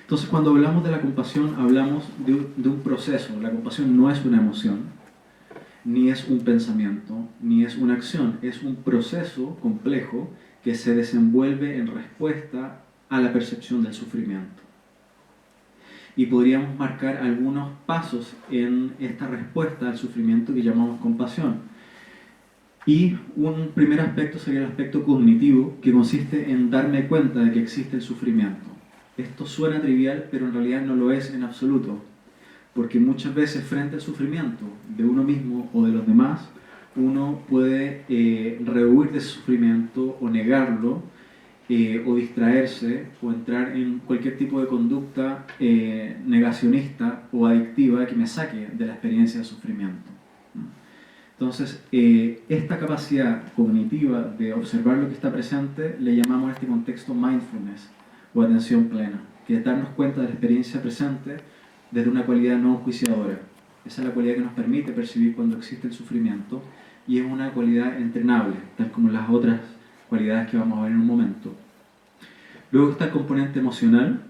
Entonces, cuando hablamos de la compasión, hablamos de un proceso. La compasión no es una emoción, ni es un pensamiento, ni es una acción. Es un proceso complejo que se desenvuelve en respuesta a la percepción del sufrimiento. Y podríamos marcar algunos pasos en esta respuesta al sufrimiento que llamamos compasión. Y un primer aspecto sería el aspecto cognitivo, que consiste en darme cuenta de que existe el sufrimiento. Esto suena trivial, pero en realidad no lo es en absoluto, porque muchas veces frente al sufrimiento de uno mismo o de los demás, uno puede rehuir de ese sufrimiento o negarlo, o distraerse, o entrar en cualquier tipo de conducta negacionista o adictiva que me saque de la experiencia de sufrimiento. Entonces, esta capacidad cognitiva de observar lo que está presente le llamamos en este contexto mindfulness o atención plena, que es darnos cuenta de la experiencia presente desde una cualidad no enjuiciadora. Esa es la cualidad que nos permite percibir cuando existe el sufrimiento y es una cualidad entrenable, tal como las otras cualidades que vamos a ver en un momento. Luego está el componente emocional,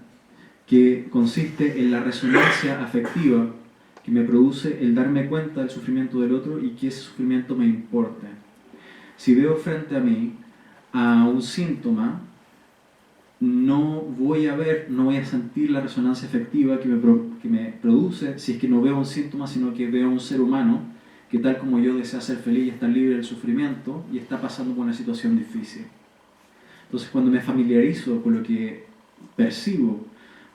que consiste en la resonancia afectiva que me produce el darme cuenta del sufrimiento del otro y que ese sufrimiento me importe. Si veo frente a mí a un síntoma, no voy a sentir la resonancia afectiva que me produce si es que no veo un síntoma, sino que veo un ser humano que tal como yo desea ser feliz y estar libre del sufrimiento y está pasando por una situación difícil. Entonces, cuando me familiarizo con lo que percibo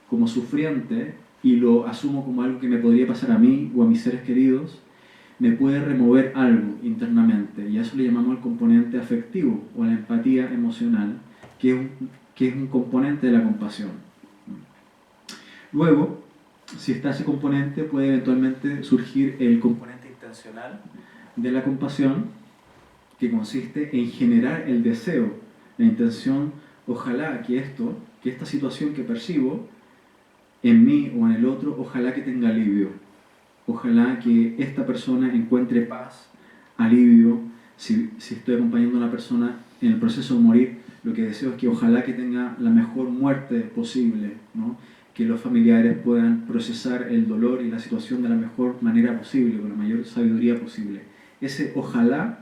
como sufriente y lo asumo como algo que me podría pasar a mí o a mis seres queridos, me puede remover algo internamente, y a eso le llamamos el componente afectivo o la empatía emocional, que es un componente de la compasión. Luego, si está ese componente, puede eventualmente surgir el componente intencional de la compasión, que consiste en generar el deseo, la intención, ojalá que esta situación que percibo en mí o en el otro, ojalá que tenga alivio. Ojalá que esta persona encuentre paz, alivio. Si estoy acompañando a una persona en el proceso de morir, lo que deseo es que ojalá que tenga la mejor muerte posible, ¿no? Que los familiares puedan procesar el dolor y la situación de la mejor manera posible, con la mayor sabiduría posible. Ese ojalá,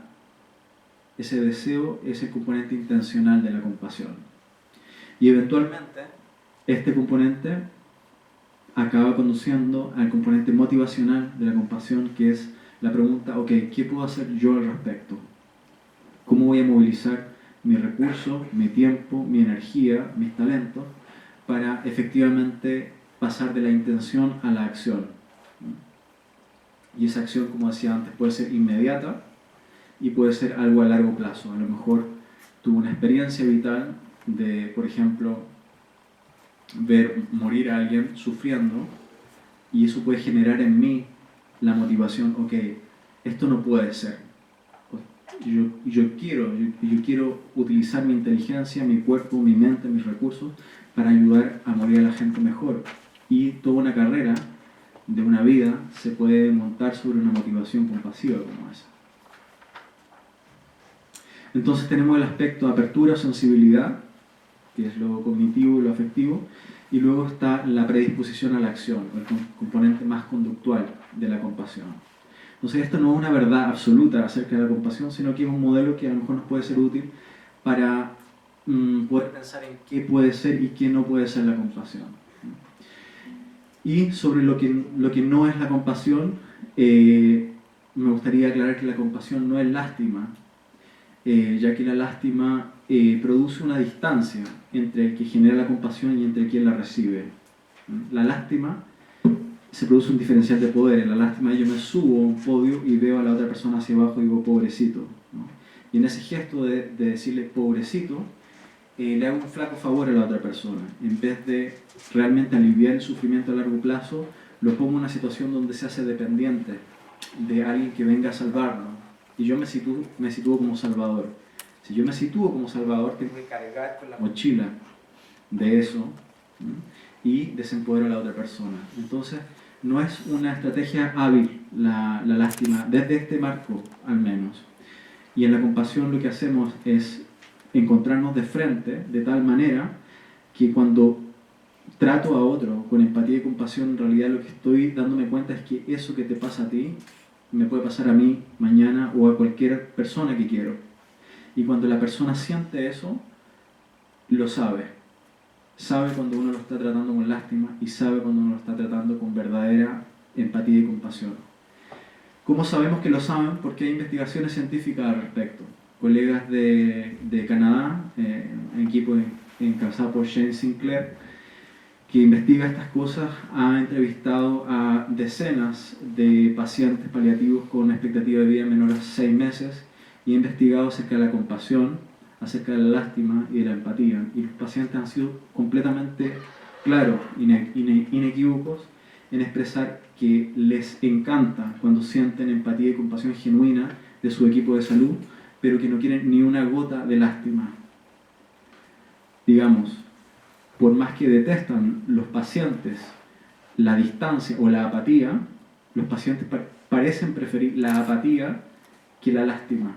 ese deseo, es el componente intencional de la compasión. Y eventualmente, este componente acaba conduciendo al componente motivacional de la compasión, que es la pregunta, ok, ¿qué puedo hacer yo al respecto? ¿Cómo voy a movilizar mi recurso, mi tiempo, mi energía, mis talentos, para efectivamente pasar de la intención a la acción? Y esa acción, como decía antes, puede ser inmediata y puede ser algo a largo plazo. A lo mejor tuve una experiencia vital de, por ejemplo, ver morir a alguien sufriendo, y eso puede generar en mí la motivación, ok, esto no puede ser. Yo quiero utilizar mi inteligencia, mi cuerpo, mi mente, mis recursos para ayudar a morir a la gente mejor. Y toda una carrera de una vida se puede montar sobre una motivación compasiva como esa. Entonces tenemos el aspecto de apertura, sensibilidad, que es lo cognitivo y lo afectivo, y luego está la predisposición a la acción, el componente más conductual de la compasión. Entonces, esto no es una verdad absoluta acerca de la compasión, sino que es un modelo que a lo mejor nos puede ser útil para poder pensar en qué puede ser y qué no puede ser la compasión. Y sobre lo que no es la compasión, me gustaría aclarar que la compasión no es lástima, ya que la lástima produce una distancia entre el que genera la compasión y entre quien la recibe. La lástima se produce un diferencial de poder. En la lástima yo me subo a un podio y veo a la otra persona hacia abajo y digo pobrecito, ¿no? Y en ese gesto de decirle pobrecito, le hago un flaco favor a la otra persona. En vez de realmente aliviar el sufrimiento a largo plazo, lo pongo en una situación donde se hace dependiente de alguien que venga a salvarlo. Y yo me sitúo como salvador. Si yo me sitúo como salvador, tengo que cargar con la mochila de eso, ¿no? Y desempodero a la otra persona. Entonces, no es una estrategia hábil la lástima, desde este marco al menos. Y en la compasión lo que hacemos es encontrarnos de frente, de tal manera que cuando trato a otro con empatía y compasión, en realidad lo que estoy dándome cuenta es que eso que te pasa a ti me puede pasar a mí mañana o a cualquier persona que quiero. Y cuando la persona siente eso, lo sabe. Sabe cuando uno lo está tratando con lástima y sabe cuando uno lo está tratando con verdadera empatía y compasión. ¿Cómo sabemos que lo saben? Porque hay investigaciones científicas al respecto. Colegas de Canadá, un equipo encabezado por Shane Sinclair, que investiga estas cosas, ha entrevistado a decenas de pacientes paliativos con una expectativa de vida menor a 6 meses y ha investigado acerca de la compasión, acerca de la lástima y de la empatía. Y los pacientes han sido completamente claros, inequívocos, en expresar que les encanta cuando sienten empatía y compasión genuina de su equipo de salud, pero que no quieren ni una gota de lástima. Digamos, por más que detestan los pacientes la distancia o la apatía, los pacientes parecen preferir la apatía que la lástima.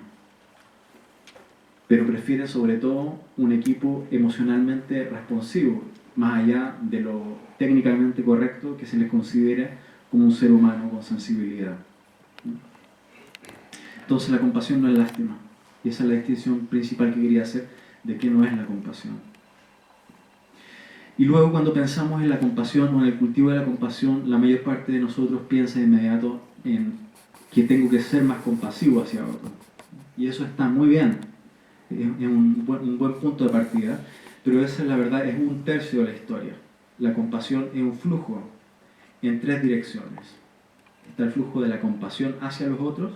Pero prefieren sobre todo un equipo emocionalmente responsivo, más allá de lo técnicamente correcto que se les considera como un ser humano con sensibilidad. Entonces la compasión no es lástima. Y esa es la distinción principal que quería hacer de qué no es la compasión. Y luego cuando pensamos en la compasión o en el cultivo de la compasión, la mayor parte de nosotros piensa de inmediato en que tengo que ser más compasivo hacia otro. Y eso está muy bien, es un buen punto de partida, pero esa la verdad es 1/3 de la historia. La compasión es un flujo en 3 direcciones. Está el flujo de la compasión hacia los otros,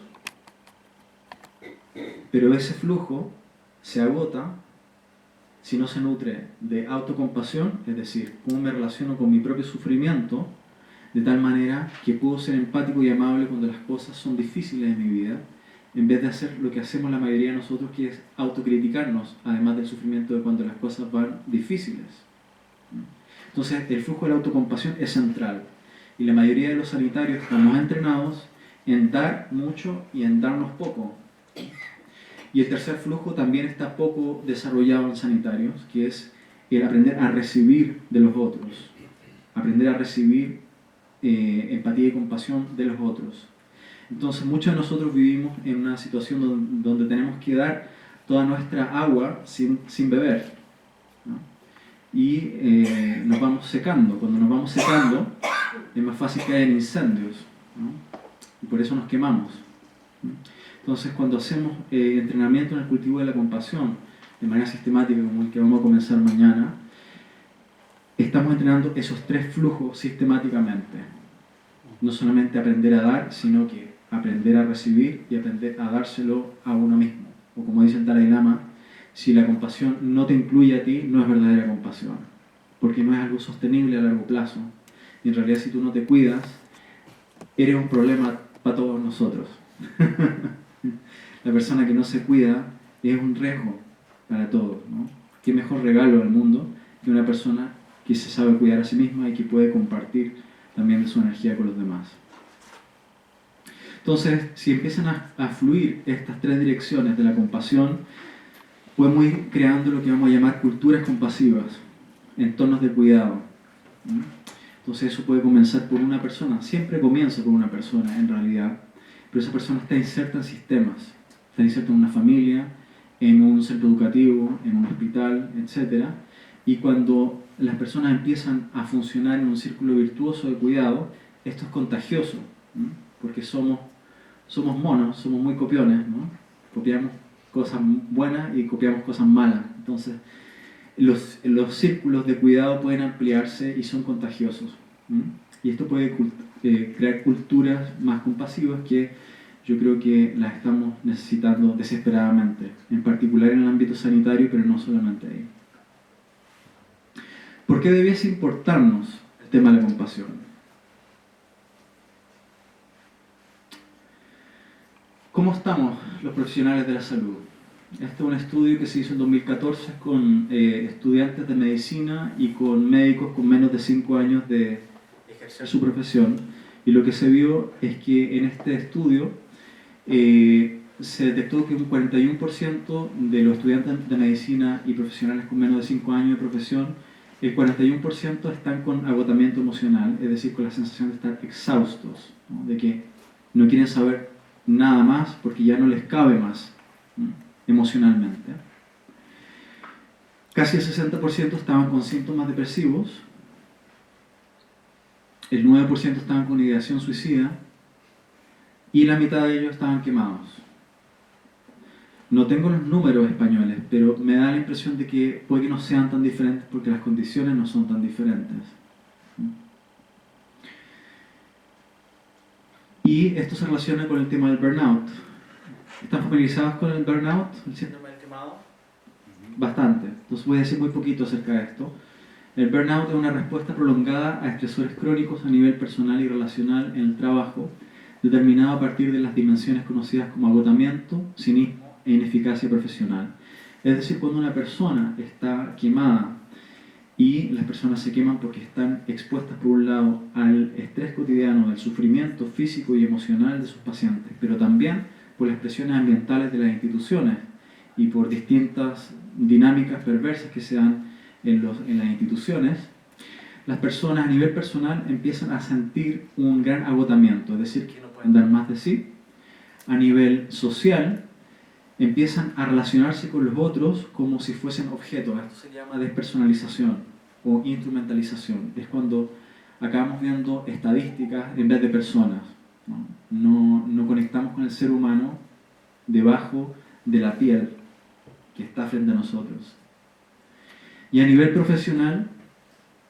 pero ese flujo se agota si no se nutre de autocompasión, es decir, cómo me relaciono con mi propio sufrimiento, de tal manera que puedo ser empático y amable cuando las cosas son difíciles en mi vida, en vez de hacer lo que hacemos la mayoría de nosotros, que es autocriticarnos, además del sufrimiento de cuando las cosas van difíciles. Entonces, el flujo de la autocompasión es central, y la mayoría de los sanitarios estamos entrenados en dar mucho y en darnos poco. Y el tercer flujo también está poco desarrollado en sanitarios, que es el aprender a recibir de los otros, aprender a recibir empatía y compasión de los otros. Entonces muchos de nosotros vivimos en una situación donde tenemos que dar toda nuestra agua sin beber, ¿no? Y nos vamos secando. Cuando nos vamos secando es más fácil caer en incendios, ¿no? Y por eso nos quemamos, ¿no? Entonces, cuando hacemos entrenamiento en el cultivo de la compasión de manera sistemática, como el que vamos a comenzar mañana, estamos entrenando esos 3 flujos sistemáticamente. No solamente aprender a dar, sino que aprender a recibir y aprender a dárselo a uno mismo. O como dice el Dalai Lama, si la compasión no te incluye a ti, no es verdadera compasión, porque no es algo sostenible a largo plazo. Y en realidad, si tú no te cuidas, eres un problema para todos nosotros. La persona que no se cuida es un riesgo para todos, ¿no? Qué mejor regalo del mundo que una persona que se sabe cuidar a sí misma y que puede compartir también de su energía con los demás. Entonces, si empiezan a fluir estas 3 direcciones de la compasión, podemos ir creando lo que vamos a llamar culturas compasivas, entornos de cuidado, ¿no? Entonces eso puede comenzar por una persona, siempre comienza por una persona en realidad, pero esa persona está inserta en sistemas, está inserta en una familia, en un centro educativo, en un hospital, etc. Y cuando las personas empiezan a funcionar en un círculo virtuoso de cuidado, esto es contagioso, ¿no? Porque somos monos, somos muy copiones, ¿no? Copiamos cosas buenas y copiamos cosas malas. Entonces, los círculos de cuidado pueden ampliarse y son contagiosos, ¿no? Y esto puede crear culturas más compasivas que yo creo que las estamos necesitando desesperadamente, en particular en el ámbito sanitario, pero no solamente ahí. ¿Por qué debiese importarnos el tema de la compasión? ¿Cómo estamos los profesionales de la salud? Este es un estudio que se hizo en 2014 con estudiantes de medicina y con médicos con menos de 5 años de ejercer su profesión. Y lo que se vio es que en este estudio se detectó que un 41% de los estudiantes de medicina y profesionales con menos de 5 años de profesión el 41% están con agotamiento emocional, es decir, con la sensación de estar exhaustos, ¿no? De que no quieren saber nada más porque ya no les cabe más, ¿no? Emocionalmente. Casi el 60% estaban con síntomas depresivos, el 9% estaban con ideación suicida y la mitad de ellos estaban quemados. No tengo los números españoles, pero me da la impresión de que puede que no sean tan diferentes porque las condiciones no son tan diferentes. Y esto se relaciona con el tema del burnout. ¿Están familiarizados con el burnout, el síndrome del quemado? Bastante. Entonces voy a decir muy poquito acerca de esto. El burnout es una respuesta prolongada a estresores crónicos a nivel personal y relacional en el trabajo, determinado a partir de las dimensiones conocidas como agotamiento, cinismo e ineficacia profesional. Es decir, cuando una persona está quemada y las personas se queman porque están expuestas por un lado al estrés cotidiano, del sufrimiento físico y emocional de sus pacientes, pero también por las presiones ambientales de las instituciones y por distintas dinámicas perversas que se dan en las instituciones, las personas a nivel personal empiezan a sentir un gran agotamiento, es decir, que no pueden dar más de sí. A nivel social, empiezan a relacionarse con los otros como si fuesen objetos. Esto se llama despersonalización o instrumentalización. Es cuando acabamos viendo estadísticas en vez de personas. No conectamos con el ser humano debajo de la piel que está frente a nosotros. Y a nivel profesional,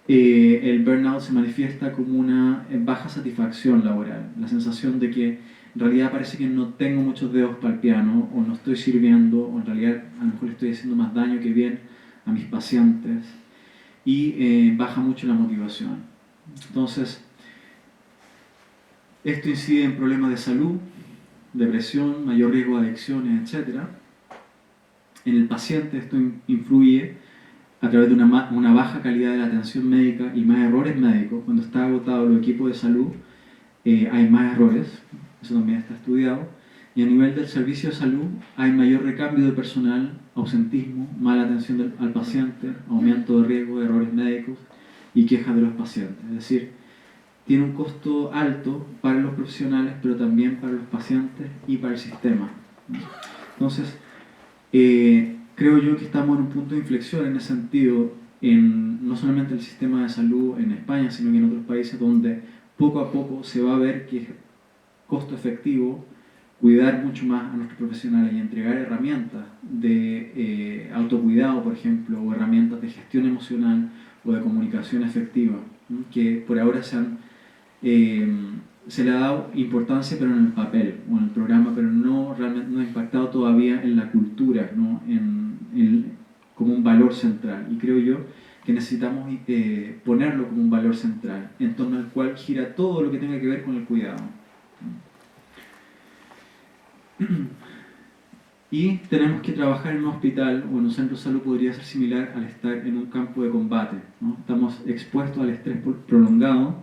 el burnout se manifiesta como una baja satisfacción laboral, la sensación de que en realidad parece que no tengo muchos dedos para el piano, o no estoy sirviendo, o en realidad a lo mejor le estoy haciendo más daño que bien a mis pacientes, y baja mucho la motivación. Entonces, esto incide en problemas de salud, depresión, mayor riesgo de adicciones, etc. En el paciente esto influye a través de una baja calidad de la atención médica y más errores médicos. Cuando está agotado los equipos de salud, hay más errores, eso también está estudiado. Y a nivel del servicio de salud hay mayor recambio de personal, ausentismo, mala atención al paciente, aumento de riesgo de errores médicos y quejas de los pacientes. Es decir, tiene un costo alto para los profesionales, pero también para los pacientes y para el sistema. Entonces, creo yo que estamos en un punto de inflexión en ese sentido, no solamente en el sistema de salud en España, sino que en otros países donde poco a poco se va a ver que es costo efectivo cuidar mucho más a nuestros profesionales y entregar herramientas de autocuidado, por ejemplo, o herramientas de gestión emocional o de comunicación efectiva, ¿no? Que por ahora se le ha dado importancia, pero en el papel o en el programa, pero no realmente no ha impactado todavía en la cultura, ¿no? Como un valor central. Y creo yo que necesitamos ponerlo como un valor central, en torno al cual gira todo lo que tenga que ver con el cuidado. Y tenemos que trabajar en un hospital o en un centro de salud podría ser similar al estar en un campo de combate, ¿no? Estamos expuestos al estrés prolongado.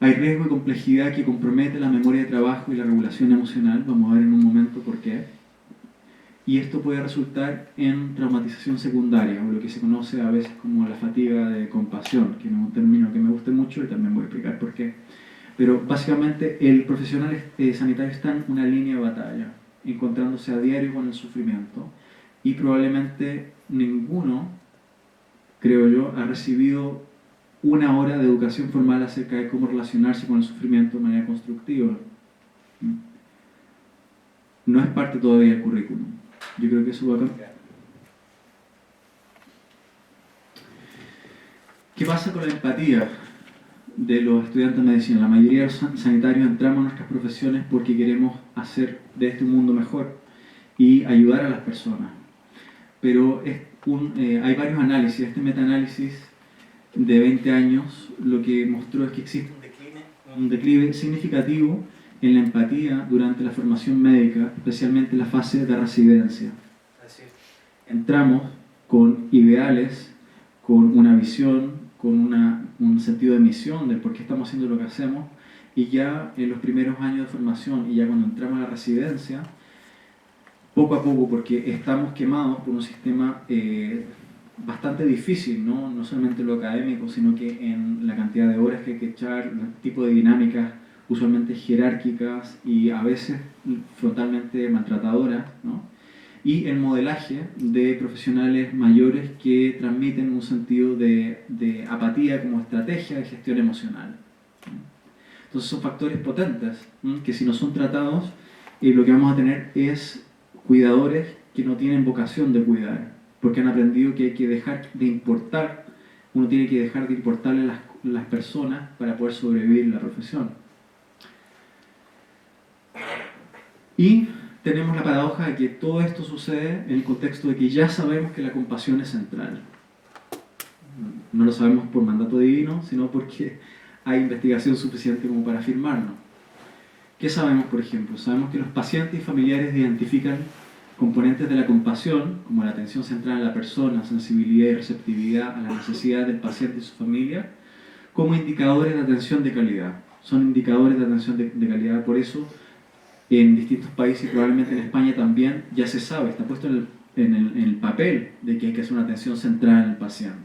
Hay riesgo y complejidad que compromete la memoria de trabajo y la regulación emocional. Vamos a ver en un momento por qué. Y esto puede resultar en traumatización secundaria, o lo que se conoce a veces como la fatiga de compasión, que es un término que me gusta mucho y también voy a explicar por qué. Pero básicamente el profesional sanitario está en una línea de batalla, encontrándose a diario con el sufrimiento, y probablemente ninguno, creo yo, ha recibido una hora de educación formal acerca de cómo relacionarse con el sufrimiento de manera constructiva. No es parte todavía del currículum. Yo creo que eso va a cambiar. ¿Qué pasa con la empatía de los estudiantes de medicina? La mayoría de los sanitarios entramos en nuestras profesiones porque queremos hacer de este un mundo mejor y ayudar a las personas. Pero hay varios análisis. Este metaanálisis de 20 años lo que mostró es que existe un declive significativo en la empatía durante la formación médica, especialmente en la fase de residencia. Es decir, entramos con ideales, con una visión, con un sentido de misión del por qué estamos haciendo lo que hacemos, y ya en los primeros años de formación y ya cuando entramos a la residencia, poco a poco, porque estamos quemados por un sistema bastante difícil, ¿no? No solamente lo académico, sino que en la cantidad de horas que hay que echar, el tipo de dinámicas usualmente jerárquicas y a veces frontalmente maltratadoras, ¿no? Y el modelaje de profesionales mayores que transmiten un sentido de apatía como estrategia de gestión emocional. Entonces son factores potentes que si no son tratados, lo que vamos a tener es cuidadores que no tienen vocación de cuidar, porque han aprendido que hay que dejar de importar, uno tiene que dejar de importarle las personas para poder sobrevivir en la profesión. Y tenemos la paradoja de que todo esto sucede en el contexto de que ya sabemos que la compasión es central. No lo sabemos por mandato divino, sino porque hay investigación suficiente como para afirmarlo. ¿Qué sabemos, por ejemplo? Sabemos que los pacientes y familiares identifican componentes de la compasión, como la atención centrada en la persona, sensibilidad y receptividad a las necesidades del paciente y su familia, como indicadores de atención de calidad. Son indicadores de atención de calidad, por eso en distintos países, y probablemente en España también, ya se sabe, está puesto en el papel de que hay que hacer una atención centrada en el paciente.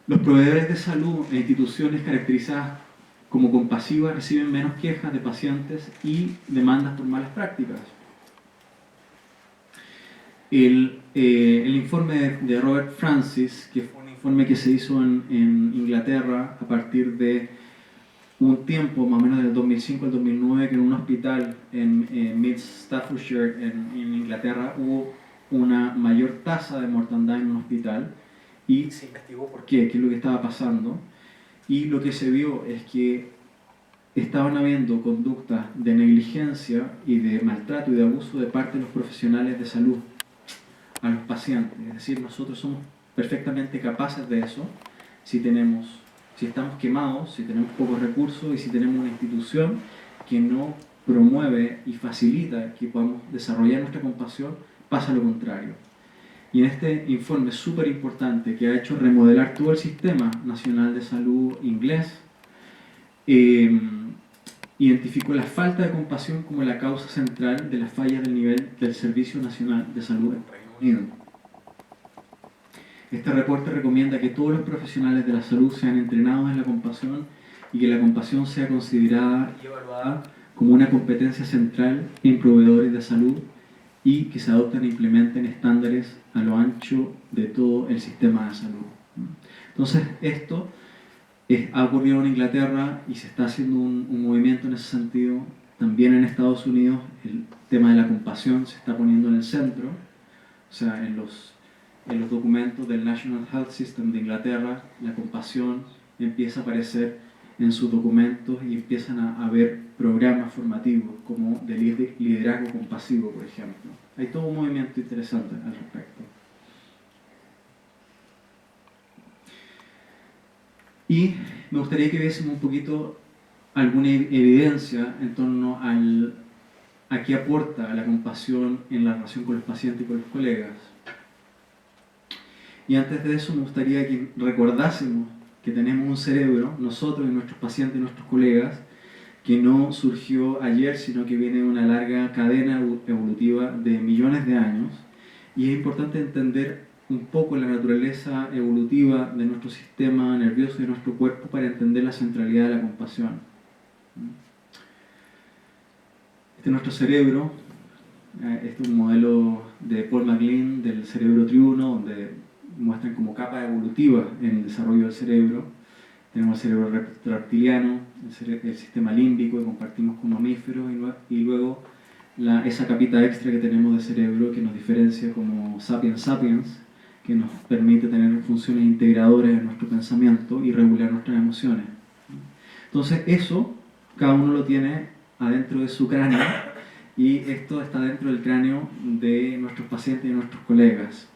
Los proveedores de salud e instituciones caracterizadas como compasivas reciben menos quejas de pacientes y demandas por malas prácticas. El informe de Robert Francis, que fue un informe que se hizo en Inglaterra a partir de un tiempo, más o menos del 2005 al 2009, que en un hospital en Mid Staffordshire, en Inglaterra, hubo una mayor tasa de mortandad en un hospital y se investigó por qué es lo que estaba pasando. Y lo que se vio es que estaban habiendo conductas de negligencia y de maltrato y de abuso de parte de los profesionales de salud a los pacientes. Es decir, nosotros somos perfectamente capaces de eso si estamos quemados, si tenemos pocos recursos y si tenemos una institución que no promueve y facilita que podamos desarrollar nuestra compasión, pasa lo contrario. Y en este informe súper importante que ha hecho remodelar todo el sistema nacional de salud inglés, identificó la falta de compasión como la causa central de las fallas del nivel del Servicio Nacional de Salud en Reino Unido. Este reporte recomienda que todos los profesionales de la salud sean entrenados en la compasión y que la compasión sea considerada y evaluada como una competencia central en proveedores de salud y que se adopten e implementen estándares a lo ancho de todo el sistema de salud. Entonces, esto ha ocurrido en Inglaterra y se está haciendo un movimiento en ese sentido. También en Estados Unidos el tema de la compasión se está poniendo en el centro, o sea, en los documentos del National Health System de Inglaterra, la compasión empieza a aparecer en sus documentos y empiezan a haber programas formativos como de liderazgo compasivo, por ejemplo. Hay todo un movimiento interesante al respecto. Y me gustaría que viésemos un poquito alguna evidencia en torno a qué aporta la compasión en la relación con los pacientes y con los colegas. Y antes de eso me gustaría que recordásemos que tenemos un cerebro, nosotros y nuestros pacientes y nuestros colegas, que no surgió ayer, sino que viene de una larga cadena evolutiva de millones de años. Y es importante entender un poco la naturaleza evolutiva de nuestro sistema nervioso y de nuestro cuerpo para entender la centralidad de la compasión. Este es nuestro cerebro. Este es un modelo de Paul MacLean del cerebro triuno, donde muestran como capa evolutiva en el desarrollo del cerebro. Tenemos el cerebro reptiliano, el sistema límbico que compartimos con mamíferos y luego esa capita extra que tenemos de cerebro que nos diferencia como sapiens sapiens, que nos permite tener funciones integradoras en nuestro pensamiento y regular nuestras emociones. Entonces eso, cada uno lo tiene adentro de su cráneo y esto está dentro del cráneo de nuestros pacientes y nuestros colegas.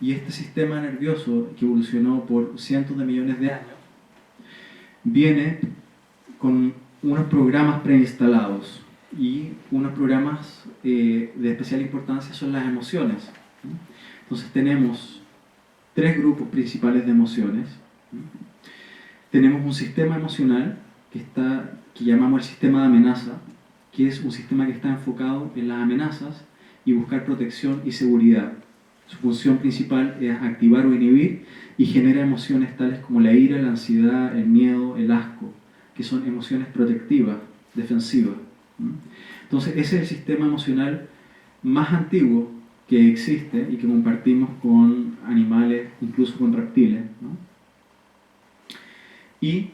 Y este sistema nervioso que evolucionó por cientos de millones de años viene con unos programas preinstalados y unos programas de especial importancia son las emociones. Entonces tenemos tres grupos principales de emociones. Tenemos un sistema emocional que llamamos el sistema de amenaza, que es un sistema que está enfocado en las amenazas y buscar protección y seguridad. Su función principal es activar o inhibir y genera emociones tales como la ira, la ansiedad, el miedo, el asco, que son emociones protectivas, defensivas. Entonces, ese es el sistema emocional más antiguo que existe y que compartimos con animales, incluso con reptiles, ¿no? Y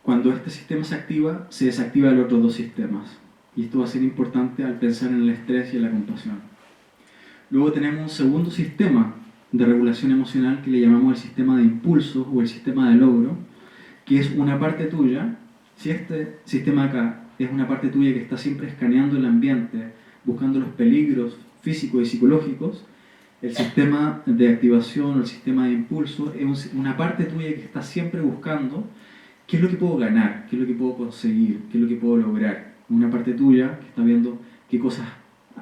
cuando este sistema se activa, se desactiva los otros dos sistemas. Y esto va a ser importante al pensar en el estrés y en la compasión. Luego tenemos un segundo sistema de regulación emocional que le llamamos el sistema de impulsos o el sistema de logro, que es una parte tuya. Si este sistema acá es una parte tuya que está siempre escaneando el ambiente, buscando los peligros físicos y psicológicos, el sistema de activación o el sistema de impulso es una parte tuya que está siempre buscando qué es lo que puedo ganar, qué es lo que puedo conseguir, qué es lo que puedo lograr. Una parte tuya que está viendo qué cosas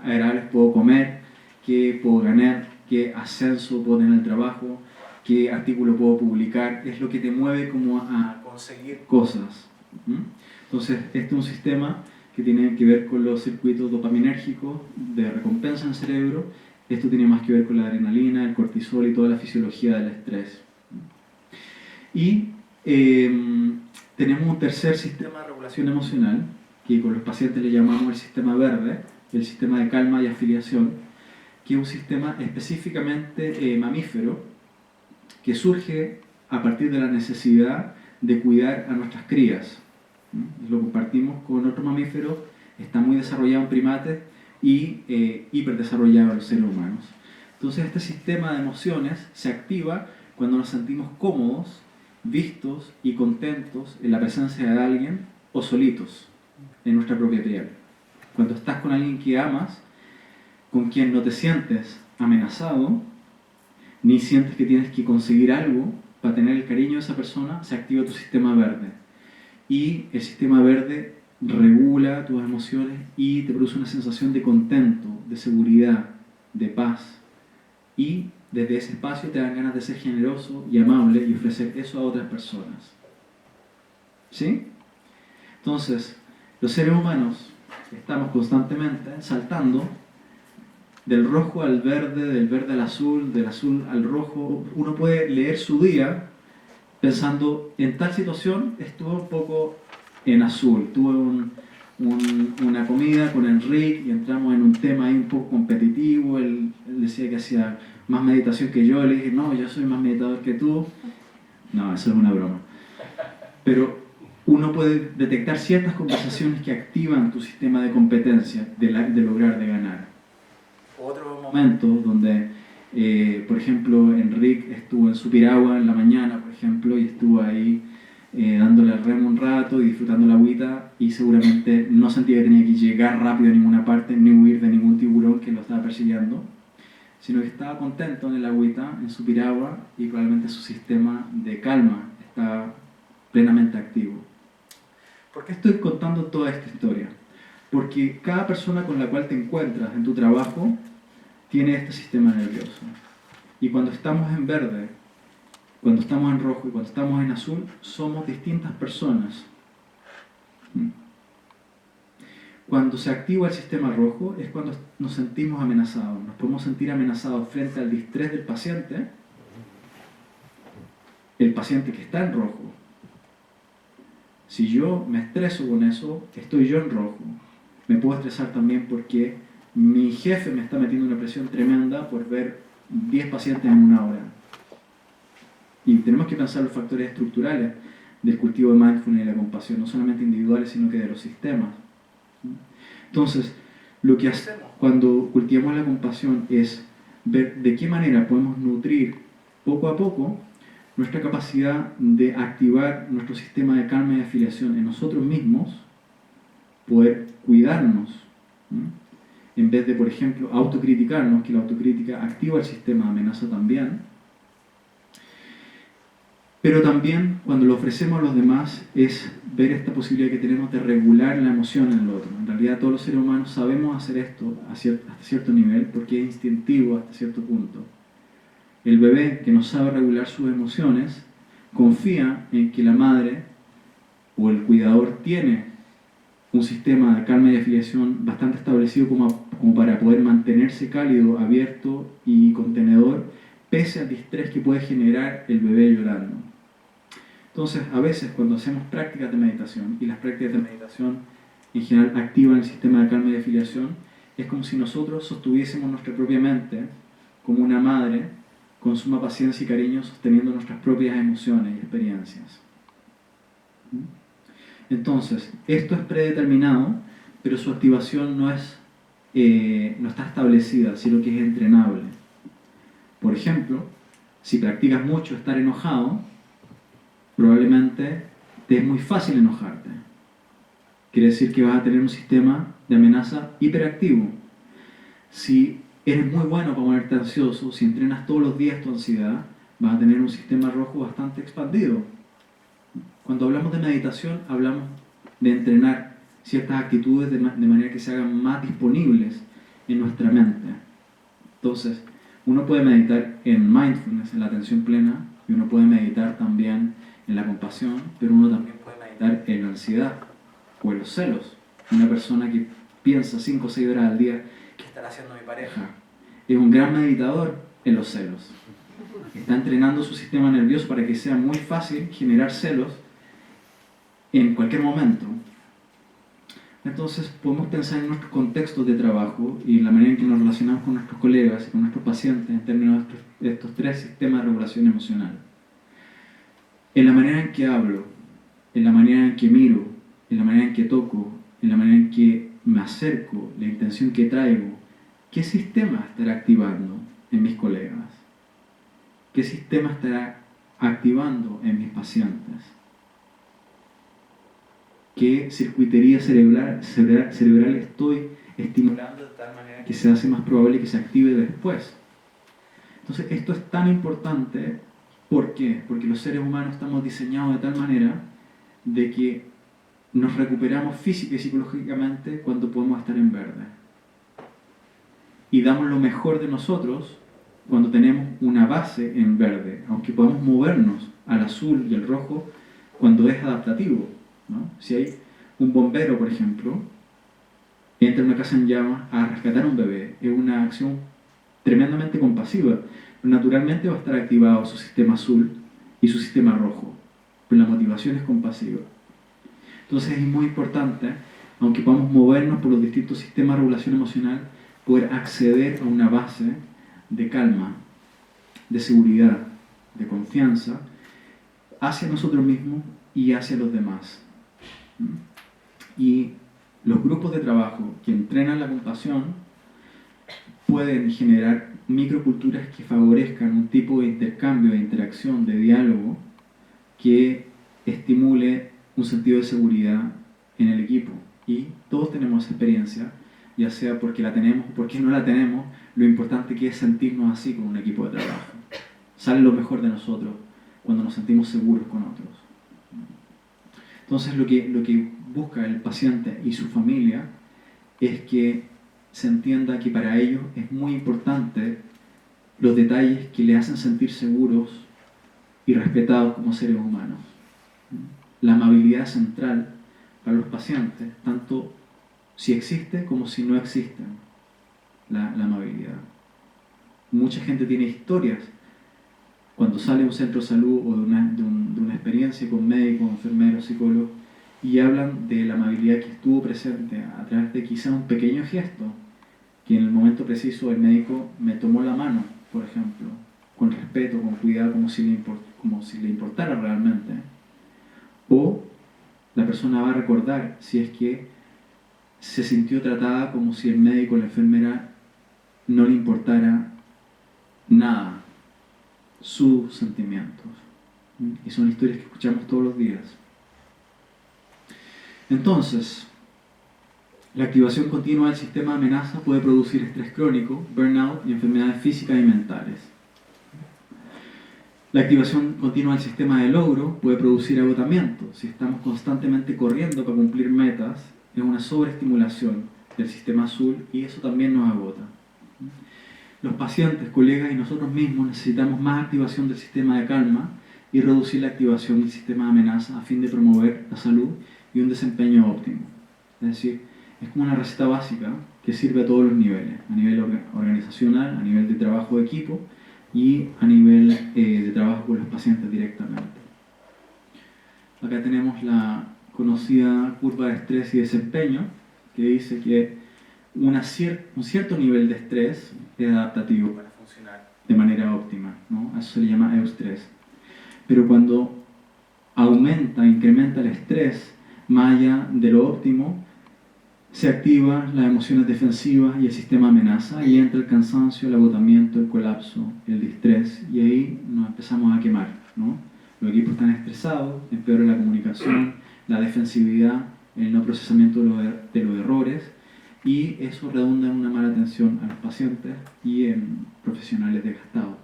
agradables puedo comer, qué puedo ganar, qué ascenso puedo tener en el trabajo, qué artículo puedo publicar, es lo que te mueve como a conseguir cosas. Entonces, este es un sistema que tiene que ver con los circuitos dopaminérgicos de recompensa en el cerebro. Esto tiene más que ver con la adrenalina, el cortisol y toda la fisiología del estrés. Y tenemos un tercer sistema de regulación emocional, que con los pacientes le llamamos el sistema verde, el sistema de calma y afiliación, que es un sistema específicamente mamífero, que surge a partir de la necesidad de cuidar a nuestras crías. Lo compartimos con otros mamíferos, está muy desarrollado en primates y hiperdesarrollado en los seres humanos. Entonces este sistema de emociones se activa cuando nos sentimos cómodos, vistos y contentos en la presencia de alguien o solitos en nuestra propia piel. Cuando estás con alguien que amas, con quien no te sientes amenazado, ni sientes que tienes que conseguir algo para tener el cariño de esa persona, se activa tu sistema verde. Y el sistema verde regula tus emociones y te produce una sensación de contento, de seguridad, de paz. Y desde ese espacio te dan ganas de ser generoso y amable y ofrecer eso a otras personas. ¿Sí? Entonces, los seres humanos estamos constantemente saltando del rojo al verde, del verde al azul, del azul al rojo. Uno puede leer su día pensando, en tal situación estuve un poco en azul, tuve una comida con Enrique y entramos en un tema ahí un poco competitivo, él decía que hacía más meditación que yo, le dije, no, yo soy más meditador que tú. No, eso es una broma. Pero uno puede detectar ciertas conversaciones que activan tu sistema de competencia, de lograr, de ganar. Otro momento donde, por ejemplo, Enrique estuvo en Supiragua en la mañana, por ejemplo, y estuvo ahí dándole al remo un rato y disfrutando la agüita, y seguramente no sentía que tenía que llegar rápido a ninguna parte ni huir de ningún tiburón que lo estaba persiguiendo, sino que estaba contento en el agüita, en Supiragua, y probablemente su sistema de calma estaba plenamente activo. ¿Por qué estoy contando toda esta historia? Porque cada persona con la cual te encuentras en tu trabajo tiene este sistema nervioso. Y cuando estamos en verde, cuando estamos en rojo y cuando estamos en azul, somos distintas personas. Cuando se activa el sistema rojo es cuando nos sentimos amenazados. Nos podemos sentir amenazados frente al distrés del paciente, el paciente que está en rojo. Si yo me estreso con eso, estoy yo en rojo. Me puedo estresar también porque mi jefe me está metiendo una presión tremenda por ver 10 pacientes en una hora. Y tenemos que pensar los factores estructurales del cultivo de mindfulness y la compasión, no solamente individuales, sino que de los sistemas. Entonces, lo que hacemos cuando cultivamos la compasión es ver de qué manera podemos nutrir poco a poco nuestra capacidad de activar nuestro sistema de calma y afiliación en nosotros mismos, poder cuidarnos, en vez de, por ejemplo, autocriticarnos, que la autocrítica activa el sistema de amenaza también. Pero también, cuando lo ofrecemos a los demás, es ver esta posibilidad que tenemos de regular la emoción en el otro. En realidad, todos los seres humanos sabemos hacer esto hasta cierto nivel, porque es instintivo hasta cierto punto. El bebé que no sabe regular sus emociones confía en que la madre o el cuidador tiene un sistema de calma y afiliación bastante establecido como como para poder mantenerse cálido, abierto y contenedor, pese al distrés que puede generar el bebé llorando. Entonces, a veces cuando hacemos prácticas de meditación, y las prácticas de meditación en general activan el sistema de calma y de filiación, es como si nosotros sostuviésemos nuestra propia mente como una madre con suma paciencia y cariño sosteniendo nuestras propias emociones y experiencias. Entonces, esto es predeterminado, pero su activación no está establecida, sino que es entrenable. Por ejemplo, si practicas mucho estar enojado, probablemente te es muy fácil enojarte. Quiere decir que vas a tener un sistema de amenaza hiperactivo. Si eres muy bueno para ponerte ansioso, si entrenas todos los días tu ansiedad, vas a tener un sistema rojo bastante expandido. Cuando hablamos de meditación, hablamos de entrenar ciertas actitudes de manera que se hagan más disponibles en nuestra mente. Entonces, uno puede meditar en mindfulness, en la atención plena, y uno puede meditar también en la compasión, pero uno también puede meditar en la ansiedad o en los celos. Una persona que piensa 5 o 6 horas al día, ¿qué estará haciendo mi pareja? Es un gran meditador en los celos. Está entrenando su sistema nervioso para que sea muy fácil generar celos en cualquier momento. Entonces podemos pensar en nuestros contextos de trabajo y en la manera en que nos relacionamos con nuestros colegas y con nuestros pacientes en términos de estos 3 sistemas de regulación emocional. En la manera en que hablo, en la manera en que miro, en la manera en que toco, en la manera en que me acerco, la intención que traigo, ¿qué sistema estará activando en mis colegas? ¿Qué sistema estará activando en mis pacientes? ¿Qué circuitería cerebral estoy estimulando de tal manera que se hace más probable que se active después? Entonces, esto es tan importante. ¿Por qué? Porque los seres humanos estamos diseñados de tal manera de que nos recuperamos física y psicológicamente cuando podemos estar en verde. Y damos lo mejor de nosotros cuando tenemos una base en verde, aunque podamos movernos al azul y al rojo cuando es adaptativo, ¿no? Si hay un bombero, por ejemplo, entra a una casa en llamas a rescatar a un bebé, es una acción tremendamente compasiva. Naturalmente va a estar activado su sistema azul y su sistema rojo, pero la motivación es compasiva. Entonces es muy importante, aunque podamos movernos por los distintos sistemas de regulación emocional, poder acceder a una base de calma, de seguridad, de confianza hacia nosotros mismos y hacia los demás. Y los grupos de trabajo que entrenan la compasión pueden generar microculturas que favorezcan un tipo de intercambio, de interacción, de diálogo que estimule un sentido de seguridad en el equipo. Y todos tenemos esa experiencia, ya sea porque la tenemos o porque no la tenemos, lo importante que es sentirnos así con un equipo de trabajo. Sale lo mejor de nosotros cuando nos sentimos seguros con otros. Entonces lo que busca el paciente y su familia es que se entienda que para ellos es muy importante los detalles que le hacen sentir seguros y respetados como seres humanos. La amabilidad es central para los pacientes, tanto si existe como si no existe la amabilidad. Mucha gente tiene historias cuando sale de un centro de salud o de una experiencia con médicos, enfermeros, psicólogos, y hablan de la amabilidad que estuvo presente a través de quizá un pequeño gesto, que en el momento preciso el médico me tomó la mano, por ejemplo, con respeto, con cuidado, como si le importara realmente. O la persona va a recordar si es que se sintió tratada como si el médico o la enfermera no le importara nada, sus sentimientos. Y son historias que escuchamos todos los días. Entonces, la activación continua del sistema de amenaza puede producir estrés crónico, burnout y enfermedades físicas y mentales. La activación continua del sistema de logro puede producir agotamiento. Si estamos constantemente corriendo para cumplir metas, es una sobreestimulación del sistema azul y eso también nos agota. Los pacientes, colegas y nosotros mismos necesitamos más activación del sistema de calma y reducir la activación del sistema de amenaza a fin de promover la salud y un desempeño óptimo. Es decir, es como una receta básica que sirve a todos los niveles, a nivel organizacional, a nivel de trabajo de equipo y a nivel de trabajo con los pacientes directamente. Acá tenemos la conocida curva de estrés y desempeño, que dice que un cierto nivel de estrés es adaptativo para funcionar de manera óptima, ¿no? A eso se le llama eustrés. Pero cuando incrementa el estrés más allá de lo óptimo, se activan las emociones defensivas y el sistema amenaza, y entra el cansancio, el agotamiento, el colapso, el distrés, y ahí nos empezamos a quemar, ¿no? Los equipos están estresados, empeora la comunicación, la defensividad, el no procesamiento de los errores, y eso redunda en una mala atención a los pacientes y en profesionales desgastados.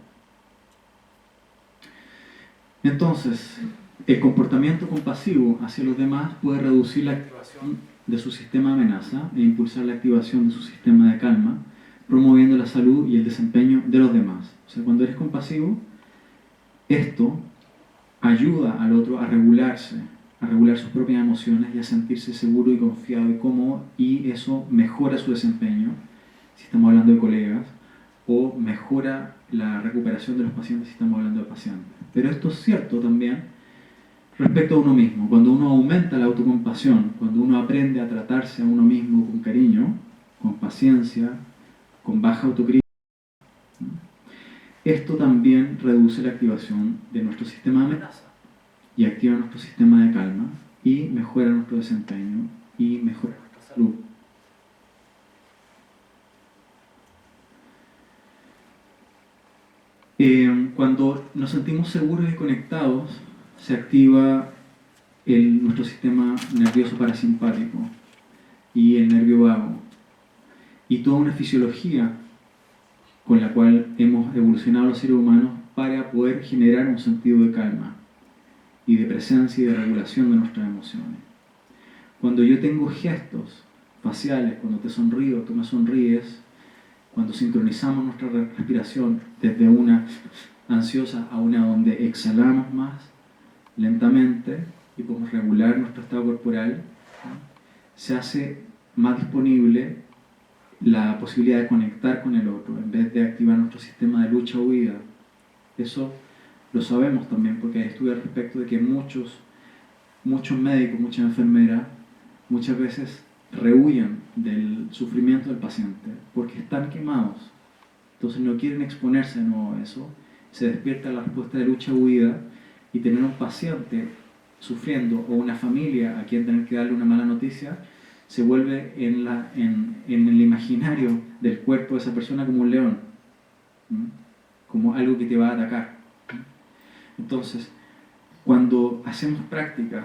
Entonces, el comportamiento compasivo hacia los demás puede reducir la activación de su sistema de amenaza e impulsar la activación de su sistema de calma, promoviendo la salud y el desempeño de los demás. O sea, cuando eres compasivo, esto ayuda al otro a regularse, a regular sus propias emociones y a sentirse seguro y confiado y cómodo, y eso mejora su desempeño, si estamos hablando de colegas, o mejora la recuperación de los pacientes si estamos hablando de pacientes. Pero esto es cierto también respecto a uno mismo. Cuando uno aumenta la autocompasión, cuando uno aprende a tratarse a uno mismo con cariño, con paciencia, con baja autocrítica, esto también reduce la activación de nuestro sistema de amenaza y activa nuestro sistema de calma y mejora nuestro desempeño y mejora nuestra salud. Cuando nos sentimos seguros y conectados, se activa nuestro sistema nervioso parasimpático y el nervio vago, y toda una fisiología con la cual hemos evolucionado los seres humanos para poder generar un sentido de calma y de presencia y de regulación de nuestras emociones. Cuando yo tengo gestos faciales, cuando te sonrío, tú me sonríes, cuando sincronizamos nuestra respiración desde una ansiosa a una donde exhalamos más lentamente y podemos regular nuestro estado corporal, ¿no? Se hace más disponible la posibilidad de conectar con el otro en vez de activar nuestro sistema de lucha o huida. Eso lo sabemos también porque hay estudios al respecto de que muchos médicos, muchas enfermeras, muchas veces rehuyen del sufrimiento del paciente porque están quemados. Entonces no quieren exponerse de nuevo a eso. Se despierta la respuesta de lucha o huida, y tener un paciente sufriendo o una familia a quien tener que darle una mala noticia se vuelve en el imaginario del cuerpo de esa persona como un león, como algo que te va a atacar. Entonces, cuando hacemos prácticas,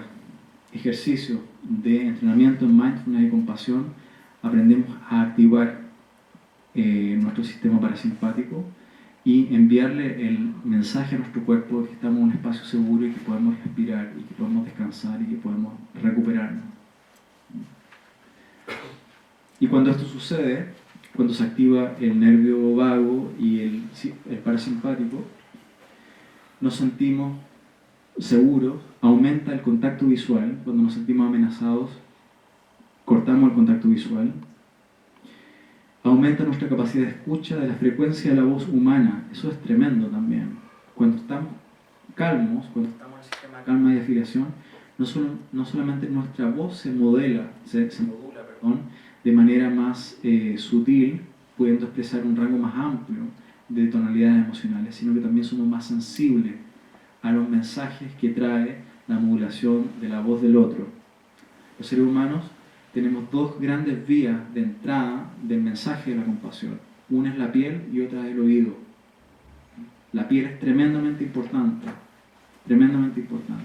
ejercicios de entrenamiento en mindfulness y compasión, aprendemos a activar nuestro sistema parasimpático y enviarle el mensaje a nuestro cuerpo de que estamos en un espacio seguro y que podemos respirar y que podemos descansar y que podemos recuperarnos. Y cuando esto sucede, cuando se activa el nervio vago y el parasimpático, nos sentimos seguros, aumenta el contacto visual. Cuando nos sentimos amenazados, cortamos el contacto visual. Aumenta nuestra capacidad de escucha de la frecuencia de la voz humana. Eso es tremendo también. Cuando estamos calmos, cuando estamos en el sistema de calma y de afiliación, no solamente nuestra voz se modula, de manera más sutil, pudiendo expresar un rango más amplio de tonalidades emocionales, sino que también somos más sensibles a los mensajes que trae la modulación de la voz del otro. Los seres humanos tenemos dos grandes vías de entrada del mensaje de la compasión. Una es la piel y otra es el oído. La piel es tremendamente importante, tremendamente importante.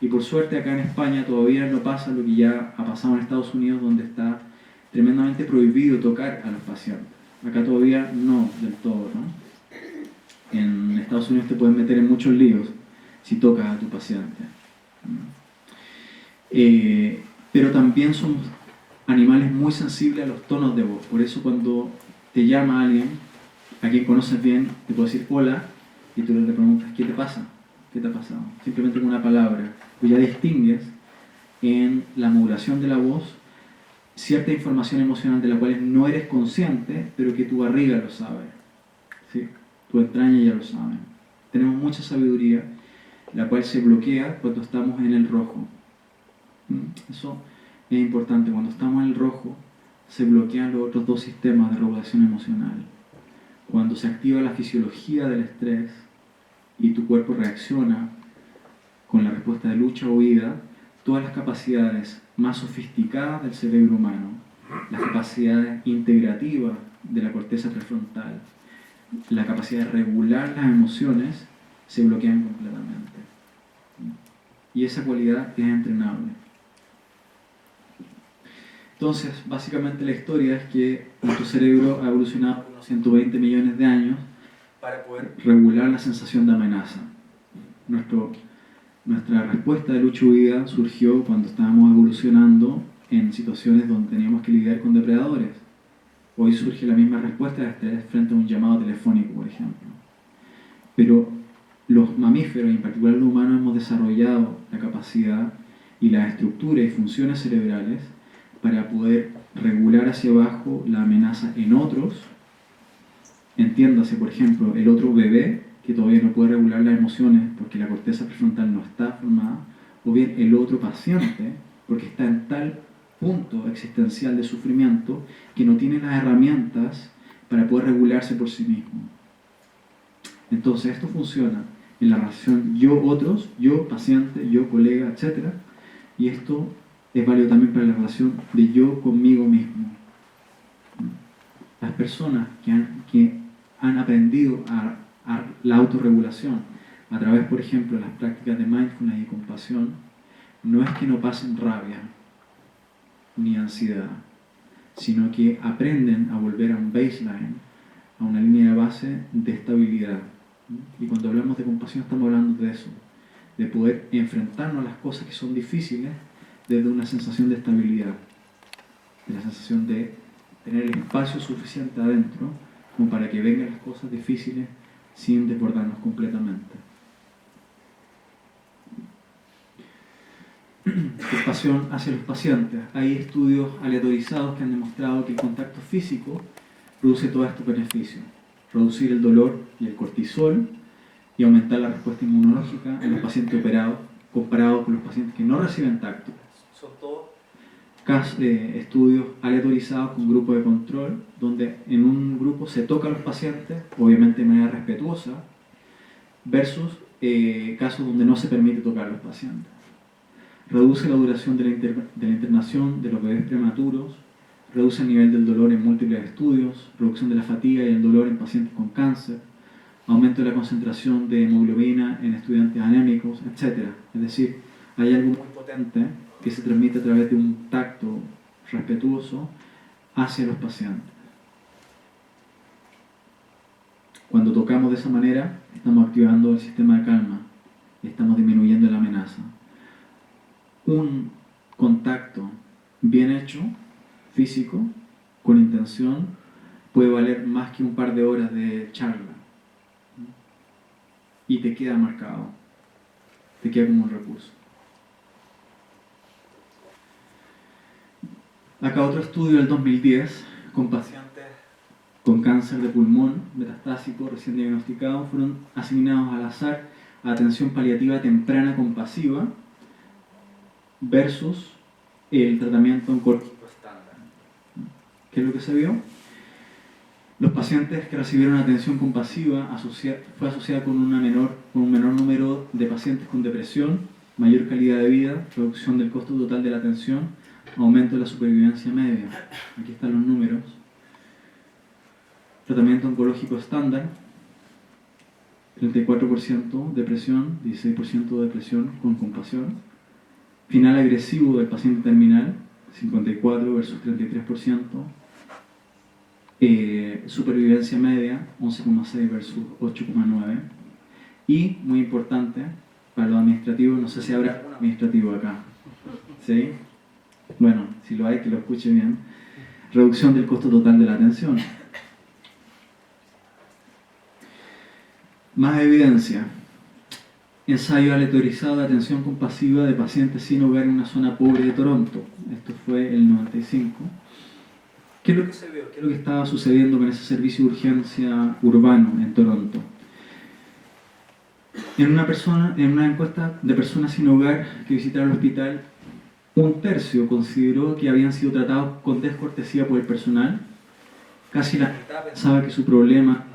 Y por suerte acá en España todavía no pasa lo que ya ha pasado en Estados Unidos, donde está tremendamente prohibido tocar a los pacientes. Acá todavía no del todo, ¿no? En Estados Unidos te pueden meter en muchos líos si tocas a tu paciente. Pero también somos animales muy sensibles a los tonos de voz. Por eso cuando te llama alguien, a quien conoces bien, te puede decir hola, y tú le preguntas, ¿qué te pasa? ¿Qué te ha pasado? Simplemente con una palabra. Pues ya distingues en la modulación de la voz cierta información emocional de la cual no eres consciente, pero que tu barriga lo sabe, ¿sí? Tu entraña ya lo sabe. Tenemos mucha sabiduría, la cual se bloquea cuando estamos en el rojo. Eso es importante. Cuando estamos en el rojo, se bloquean los otros dos sistemas de regulación emocional. Cuando se activa la fisiología del estrés y tu cuerpo reacciona con la respuesta de lucha o huida, todas las capacidades más sofisticadas del cerebro humano, las capacidades integrativas de la corteza prefrontal, la capacidad de regular las emociones, se bloquean completamente. Y esa cualidad es entrenable. Entonces, básicamente la historia es que nuestro cerebro ha evolucionado por unos 120 millones de años para poder regular la sensación de amenaza. Nuestra respuesta de lucha y huida surgió cuando estábamos evolucionando en situaciones donde teníamos que lidiar con depredadores. Hoy surge la misma respuesta de estrés frente a un llamado telefónico, por ejemplo. Pero los mamíferos, y en particular los humanos, hemos desarrollado la capacidad y la estructura y funciones cerebrales para poder regular hacia abajo la amenaza en otros. Entiéndase, por ejemplo, el otro bebé que todavía no puede regular las emociones porque la corteza prefrontal no está formada, o bien el otro paciente porque está en tal punto existencial de sufrimiento que no tiene las herramientas para poder regularse por sí mismo. Entonces esto funciona en la relación yo-otros, yo-paciente, yo-colega, etc. Y esto es válido también para la relación de yo conmigo mismo. Las personas que han aprendido a la autorregulación a través, por ejemplo, de las prácticas de mindfulness y compasión, no es que no pasen rabia ni ansiedad, sino que aprenden a volver a un baseline, a una línea de base de estabilidad. Y cuando hablamos de compasión estamos hablando de eso, de poder enfrentarnos a las cosas que son difíciles desde una sensación de estabilidad, de la sensación de tener el espacio suficiente adentro como para que vengan las cosas difíciles sin desbordarnos completamente. Compasión hacia los pacientes. Hay estudios aleatorizados que han demostrado que el contacto físico produce todos estos beneficios. Reducir el dolor y el cortisol y aumentar la respuesta inmunológica en los pacientes operados comparado con los pacientes que no reciben tacto. Son todos estudios aleatorizados con grupos de control, donde en un grupo se toca a los pacientes, obviamente de manera respetuosa, versus casos donde no se permite tocar a los pacientes. Reduce la duración de la internación de los bebés prematuros, reduce el nivel del dolor en múltiples estudios, reducción de la fatiga y el dolor en pacientes con cáncer, aumento de la concentración de hemoglobina en estudiantes anémicos, etc. Es decir, hay algo muy potente que se transmite a través de un tacto respetuoso hacia los pacientes. Cuando tocamos de esa manera, estamos activando el sistema de calma y estamos disminuyendo la amenaza. Un contacto bien hecho, físico, con intención, puede valer más que un par de horas de charla. Y te queda marcado, te queda como un recurso. Acá otro estudio del 2010 con pacientes con cáncer de pulmón metastásico recién diagnosticado fueron asignados al azar a atención paliativa temprana compasiva versus el tratamiento oncológico estándar. ¿Qué es lo que se vio? Los pacientes que recibieron atención compasiva fue asociada con un menor número de pacientes con depresión, mayor calidad de vida, reducción del costo total de la atención, aumento de la supervivencia media. Aquí están los números. Tratamiento oncológico estándar, 34% depresión, 16% depresión con compasión. Final agresivo del paciente terminal, 54 versus 33%. Supervivencia media, 11,6 versus 8,9. Y, muy importante, para los administrativos, no sé si habrá algún administrativo acá. ¿Sí? Bueno, si lo hay, que lo escuche bien. Reducción del costo total de la atención. Más evidencia. ensayo aleatorizado de atención compasiva de pacientes sin hogar en una zona pobre de Toronto. Esto fue el 95. ¿Qué es lo que se vio? ¿Qué es lo que estaba sucediendo con ese servicio de urgencia urbano en Toronto? En una encuesta de personas sin hogar que visitaron el hospital, un tercio consideró que habían sido tratados con descortesía por el personal. Casi la mitad pensaba que su problema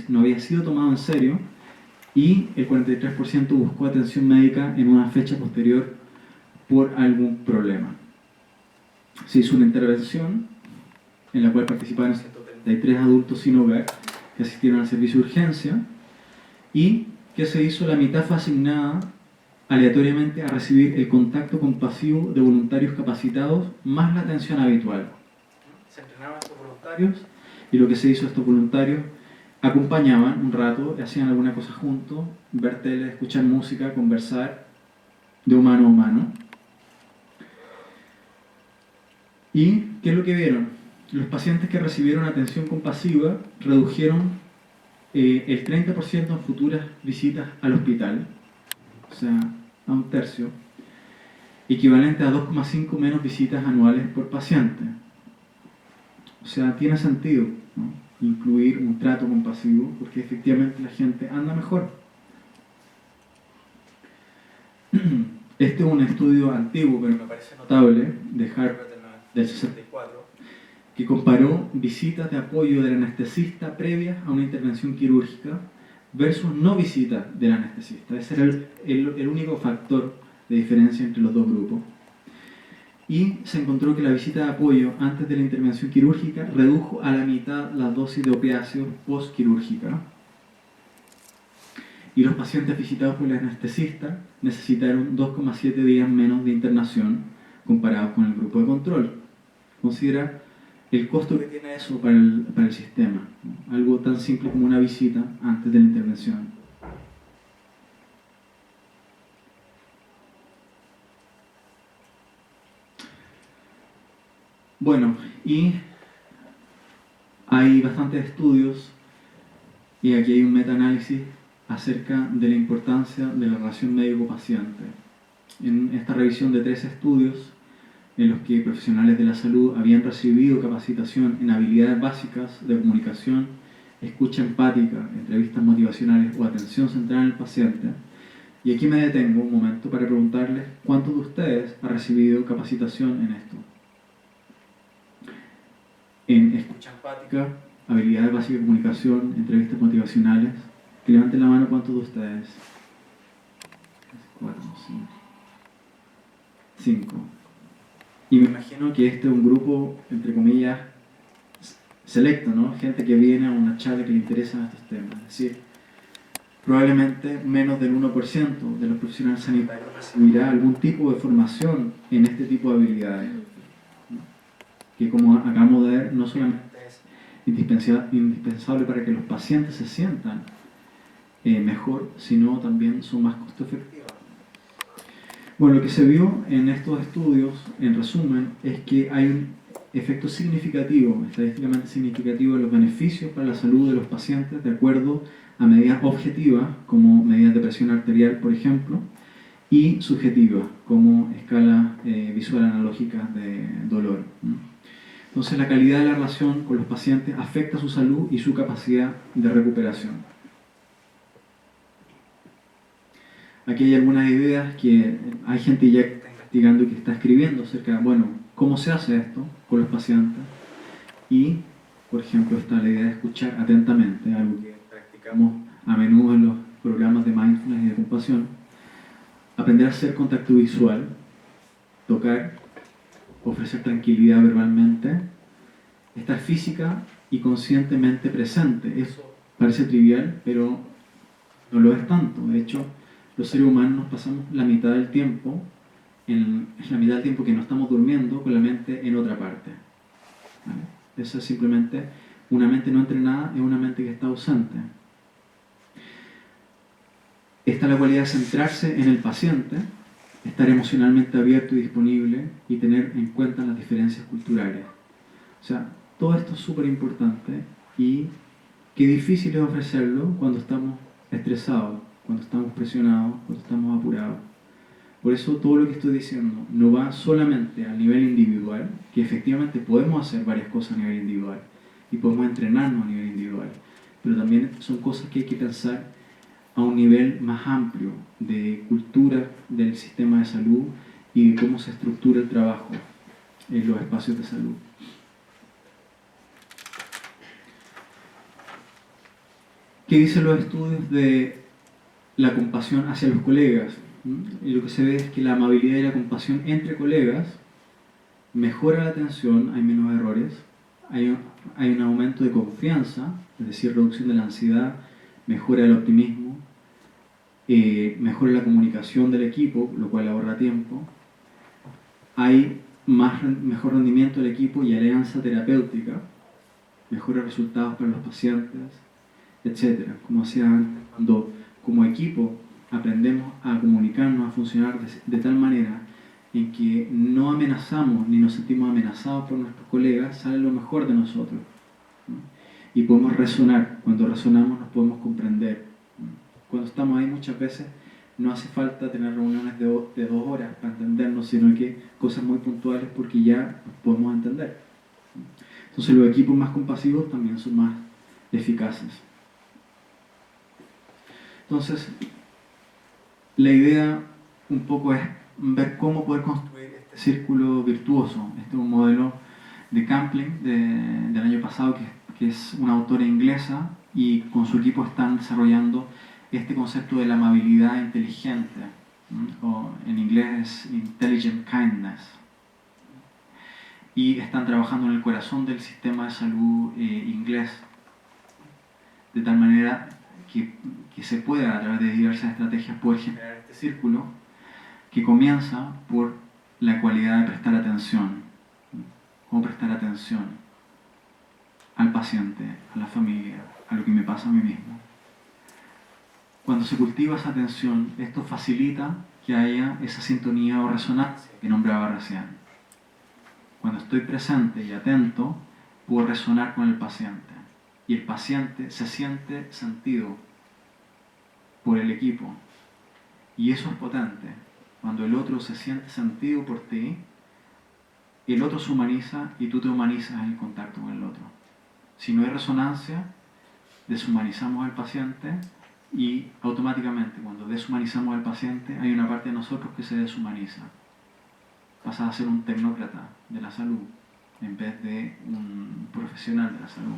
no había sido tomado en serio y el 43% buscó atención médica en una fecha posterior por algún problema. Se hizo una intervención en la cual participaron 133 adultos sin hogar que asistieron al servicio de urgencia y que se hizo, la mitad fue asignada aleatoriamente a recibir el contacto compasivo de voluntarios capacitados más la atención habitual. Se entrenaban estos voluntarios y lo que se hizo, estos voluntarios acompañaban un rato, hacían alguna cosa juntos, ver tele, escuchar música, conversar de humano a humano. ¿Y qué es lo que vieron? Los pacientes que recibieron atención compasiva redujeron el 30% en futuras visitas al hospital, o sea, a un tercio, equivalente a 2,5 menos visitas anuales por paciente. O sea, tiene sentido, ¿no?, incluir un trato compasivo, porque efectivamente la gente anda mejor. Este es un estudio antiguo, pero me parece notable, de Harvard del 64, que comparó visitas de apoyo del anestesista previas a una intervención quirúrgica versus no visitas del anestesista. Ese era el único factor de diferencia entre los dos grupos. Y se encontró que la visita de apoyo antes de la intervención quirúrgica redujo a la mitad las dosis de opiáceos postquirúrgica. Y los pacientes visitados por el anestesista necesitaron 2,7 días menos de internación comparados con el grupo de control. Considera el costo que tiene eso para el sistema, ¿no? Algo tan simple como una visita antes de la intervención. Bueno, y hay bastantes estudios, y aquí hay un metaanálisis acerca de la importancia de la relación médico-paciente. En esta revisión de 3 estudios, en los que profesionales de la salud habían recibido capacitación en habilidades básicas de comunicación, escucha empática, entrevistas motivacionales o atención centrada en el paciente. Y aquí me detengo un momento para preguntarles cuántos de ustedes han recibido capacitación en esto. En escucha empática, habilidades básicas de comunicación, entrevistas motivacionales. Que levanten la mano cuántos de ustedes. 4, 5. Y me imagino que este es un grupo, entre comillas, selecto, ¿no? Gente que viene a una charla que le interesan estos temas. Es decir, probablemente menos del 1% de los profesionales sanitarios recibirá algún tipo de formación en este tipo de habilidades, ¿no? Que, como acabamos de ver, no solamente es indispensable para que los pacientes se sientan mejor, sino también son más costo efectivas. Bueno, lo que se vio en estos estudios, en resumen, es que hay un efecto significativo, estadísticamente significativo, de los beneficios para la salud de los pacientes de acuerdo a medidas objetivas, como medidas de presión arterial, por ejemplo, y subjetivas, como escalas visual analógicas de dolor, ¿no? Entonces, la calidad de la relación con los pacientes afecta su salud y su capacidad de recuperación. Aquí hay algunas ideas que hay gente ya que está investigando y que está escribiendo acerca de, bueno, cómo se hace esto con los pacientes. Y, por ejemplo, está la idea de escuchar atentamente, algo que practicamos a menudo en los programas de mindfulness y de compasión. Aprender a hacer contacto visual, tocar, ofrecer tranquilidad verbalmente, estar física y conscientemente presente. Eso parece trivial, pero no lo es tanto. De hecho, los seres humanos nos pasamos la mitad del tiempo, que no estamos durmiendo, con la mente en otra parte, ¿vale? Eso es simplemente una mente no entrenada, es una mente que está ausente. Está la cualidad de centrarse en el paciente, estar emocionalmente abierto y disponible y tener en cuenta las diferencias culturales. O sea, todo esto es súper importante y qué difícil es ofrecerlo cuando estamos estresados, cuando estamos presionados, cuando estamos apurados. Por eso todo lo que estoy diciendo no va solamente a nivel individual, que efectivamente podemos hacer varias cosas a nivel individual y podemos entrenarnos a nivel individual, pero también son cosas que hay que pensar a un nivel más amplio de cultura del sistema de salud y de cómo se estructura el trabajo en los espacios de salud. ¿Qué dicen los estudios de la compasión hacia los colegas? Y lo que se ve es que la amabilidad y la compasión entre colegas mejora la atención, hay menos errores, hay un aumento de confianza, es decir, reducción de la ansiedad, mejora el optimismo, mejora la comunicación del equipo, lo cual ahorra tiempo, hay mejor rendimiento del equipo y alianza terapéutica, mejores resultados para los pacientes, etc. Como decía antes, cuando como equipo aprendemos a comunicarnos, a funcionar de tal manera en que no amenazamos ni nos sentimos amenazados por nuestros colegas, sale lo mejor de nosotros, ¿no? Y podemos resonar. Cuando resonamos nos podemos comprender, ¿no? Cuando estamos ahí muchas veces no hace falta tener reuniones de 2 horas para entendernos, sino que cosas muy puntuales porque ya nos podemos entender. Entonces los equipos más compasivos también son más eficaces. Entonces, la idea un poco es ver cómo poder construir este círculo virtuoso. Este es un modelo de Campling del año pasado, que es una autora inglesa, y con su equipo están desarrollando este concepto de la amabilidad inteligente, o en inglés es Intelligent Kindness. Y están trabajando en el corazón del sistema de salud inglés, de tal manera que se pueda, a través de diversas estrategias, poder generar este círculo que comienza por la cualidad de prestar atención. ¿Cómo prestar atención al paciente, a la familia, a lo que me pasa a mí mismo? Cuando se cultiva esa atención, esto facilita que haya esa sintonía o resonancia que nombraba recién. Cuando estoy presente y atento, puedo resonar con el paciente. Y el paciente se siente sentido por el equipo. Y eso es potente. Cuando el otro se siente sentido por ti, el otro se humaniza y tú te humanizas en el contacto con el otro. Si no hay resonancia, deshumanizamos al paciente y automáticamente cuando deshumanizamos al paciente hay una parte de nosotros que se deshumaniza. Pasa a ser un tecnócrata de la salud en vez de un profesional de la salud.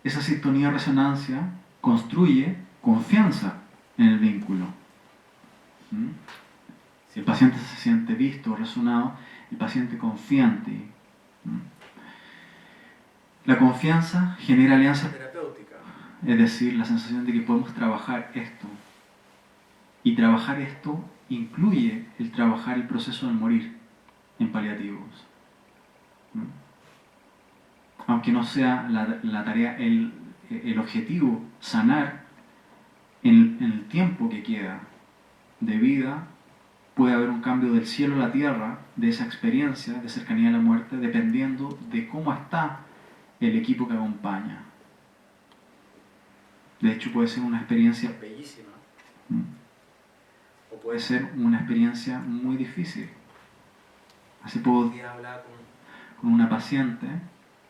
Esa sintonía de resonancia construye confianza en el vínculo. Si el paciente se siente visto o resonado, el paciente confía en ti. La confianza genera alianza terapéutica, es decir, la sensación de que podemos trabajar esto. Y trabajar esto incluye el trabajar el proceso del morir en paliativos. Aunque no sea la tarea, el objetivo, sanar en el tiempo que queda de vida, puede haber un cambio del cielo a la tierra de esa experiencia de cercanía a la muerte, dependiendo de cómo está el equipo que acompaña. De hecho, puede ser una experiencia bellísima, o puede ser una experiencia muy difícil. Hace pocos días hablaba con una paciente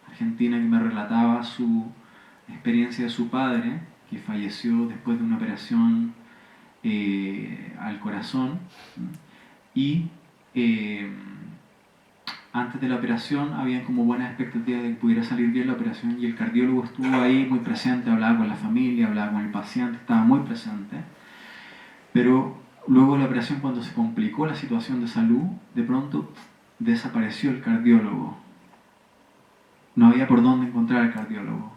argentina que me relataba su experiencia de su padre, que falleció después de una operación al corazón, y antes de la operación habían como buenas expectativas de que pudiera salir bien la operación, y el cardiólogo estuvo ahí muy presente, hablaba con la familia, hablaba con el paciente, estaba muy presente. Pero luego de la operación, cuando se complicó la situación de salud, de pronto desapareció el cardiólogo. No había por dónde encontrar al cardiólogo.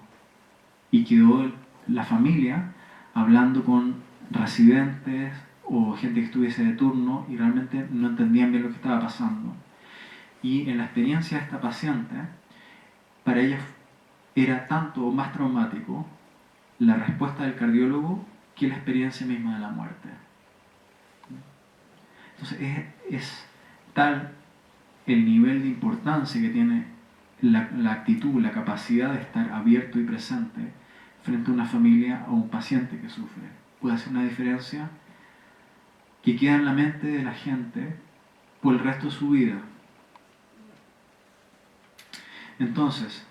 Y quedó la familia hablando con residentes o gente que estuviese de turno y realmente no entendían bien lo que estaba pasando. Y en la experiencia de esta paciente, para ella era tanto o más traumático la respuesta del cardiólogo que la experiencia misma de la muerte. Entonces es tal el nivel de importancia que tiene la actitud, la capacidad de estar abierto y presente frente a una familia o un paciente que sufre. Puede hacer una diferencia que queda en la mente de la gente por el resto de su vida. Entonces,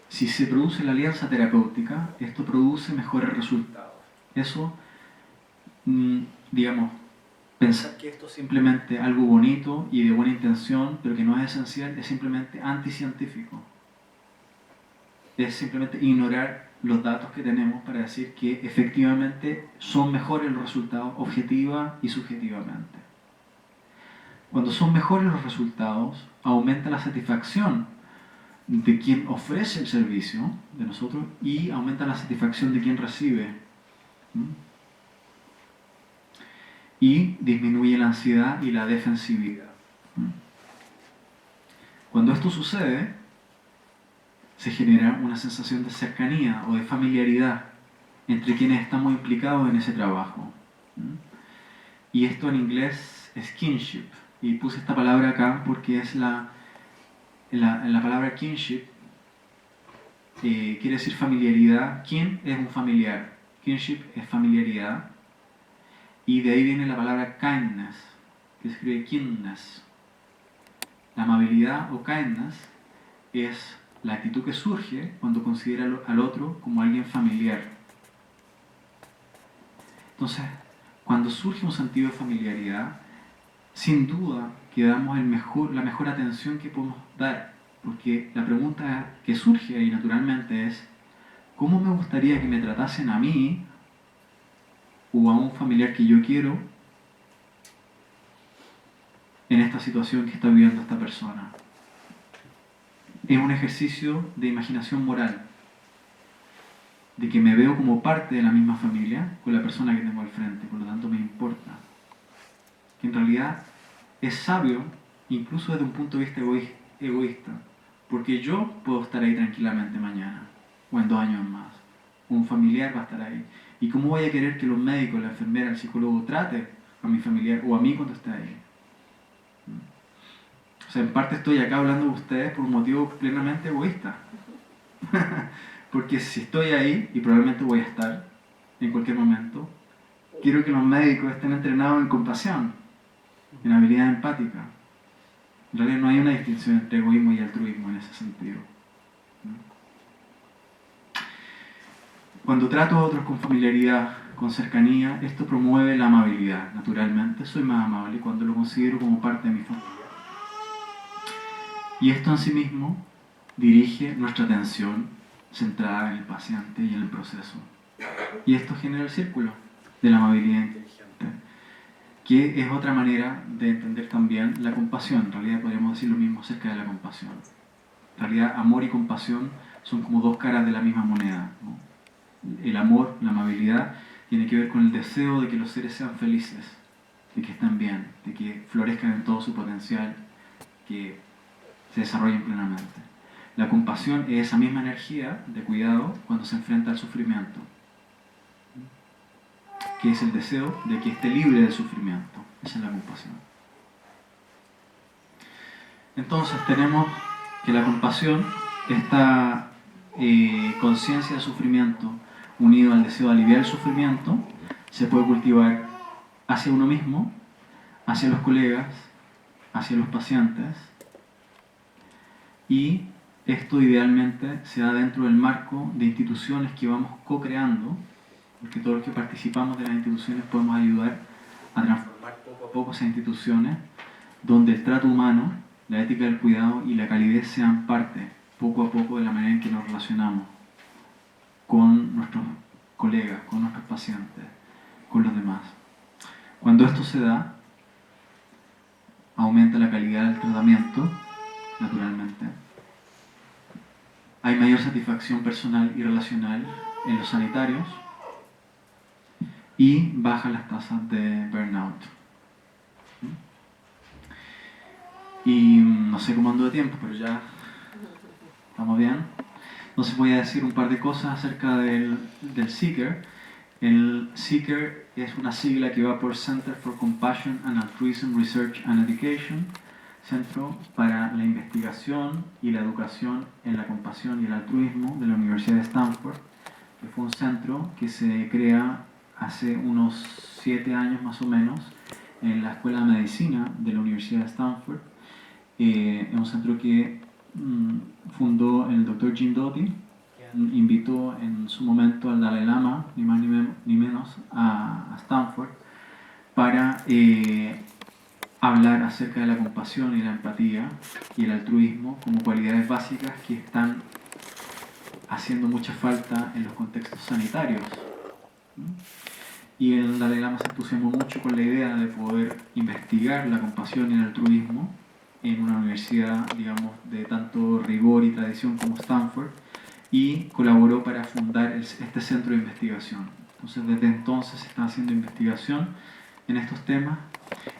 si se produce la alianza terapéutica, esto produce mejores resultados. Eso, digamos, pensar que esto es simplemente algo bonito y de buena intención, pero que no es esencial, es simplemente anticientífico. Es simplemente ignorar los datos que tenemos para decir que efectivamente son mejores los resultados objetiva y subjetivamente. Cuando son mejores los resultados, aumenta la satisfacción de quien ofrece el servicio, de nosotros, y aumenta la satisfacción de quien recibe. Y disminuye la ansiedad y la defensividad. Cuando esto sucede, se genera una sensación de cercanía o de familiaridad entre quienes estamos implicados en ese trabajo. Y esto en inglés es kinship. Y puse esta palabra acá porque es la palabra kinship quiere decir familiaridad. Kin es un familiar. Kinship es familiaridad. Y de ahí viene la palabra kindness, que se escribe kindness. La amabilidad o kindness es la actitud que surge cuando considera al otro como alguien familiar. Entonces, cuando surge un sentido de familiaridad, sin duda que damos la mejor atención que podemos dar, porque la pregunta que surge ahí naturalmente es ¿cómo me gustaría que me tratasen a mí o a un familiar que yo quiero en esta situación que está viviendo esta persona? Es un ejercicio de imaginación moral, de que me veo como parte de la misma familia con la persona que tengo al frente, por lo tanto me importa. Que en realidad es sabio, incluso desde un punto de vista egoísta, porque yo puedo estar ahí tranquilamente mañana, o en 2 años más. Un familiar va a estar ahí. ¿Y cómo voy a querer que los médicos, la enfermera, el psicólogo trate a mi familiar o a mí cuando esté ahí? O sea, en parte estoy acá hablando de ustedes por un motivo plenamente egoísta. Porque si estoy ahí, y probablemente voy a estar en cualquier momento, quiero que los médicos estén entrenados en compasión, en habilidad empática. En realidad no hay una distinción entre egoísmo y altruismo en ese sentido. Cuando trato a otros con familiaridad, con cercanía, esto promueve la amabilidad, naturalmente. Soy más amable cuando lo considero como parte de mi familia. Y esto en sí mismo dirige nuestra atención centrada en el paciente y en el proceso. Y esto genera el círculo de la amabilidad inteligente, que es otra manera de entender también la compasión. En realidad podríamos decir lo mismo acerca de la compasión. En realidad, amor y compasión son como 2 caras de la misma moneda, ¿no? El amor, la amabilidad, tiene que ver con el deseo de que los seres sean felices, de que estén bien, de que florezcan en todo su potencial, que se desarrollen plenamente. La compasión es esa misma energía de cuidado cuando se enfrenta al sufrimiento, que es el deseo de que esté libre del sufrimiento. Esa es la compasión. Entonces tenemos que la compasión, esta conciencia de sufrimiento unido al deseo de aliviar el sufrimiento, se puede cultivar hacia uno mismo, hacia los colegas, hacia los pacientes, y esto idealmente se da dentro del marco de instituciones que vamos co-creando, porque todos los que participamos de las instituciones podemos ayudar a transformar poco a poco esas instituciones, donde el trato humano, la ética del cuidado y la calidez sean parte, poco a poco, de la manera en que nos relacionamos con nuestros colegas, con nuestros pacientes, con los demás. Cuando esto se da, aumenta la calidad del tratamiento, naturalmente. Hay mayor satisfacción personal y relacional en los sanitarios y bajan las tasas de burnout. Y no sé cómo ando de tiempo, pero ya estamos bien. Entonces voy a decir un par de cosas acerca del CECAR. El CECAR es una sigla que va por Center for Compassion and Altruism Research and Education, Centro para la Investigación y la Educación en la Compasión y el Altruismo de la Universidad de Stanford. que fue un centro que se crea hace unos 7 años más o menos en la Escuela de Medicina de la Universidad de Stanford. Es un centro que fundó el Dr. Jim Doty, quien invitó en su momento al Dalai Lama, ni más ni menos, a Stanford para hablar acerca de la compasión y la empatía y el altruismo como cualidades básicas que están haciendo mucha falta en los contextos sanitarios. Y el Dalai Lama se entusiasmó mucho con la idea de poder investigar la compasión y el altruismo en una universidad, digamos, de tanto rigor y tradición como Stanford, y colaboró para fundar este centro de investigación. Entonces, desde entonces se está haciendo investigación en estos temas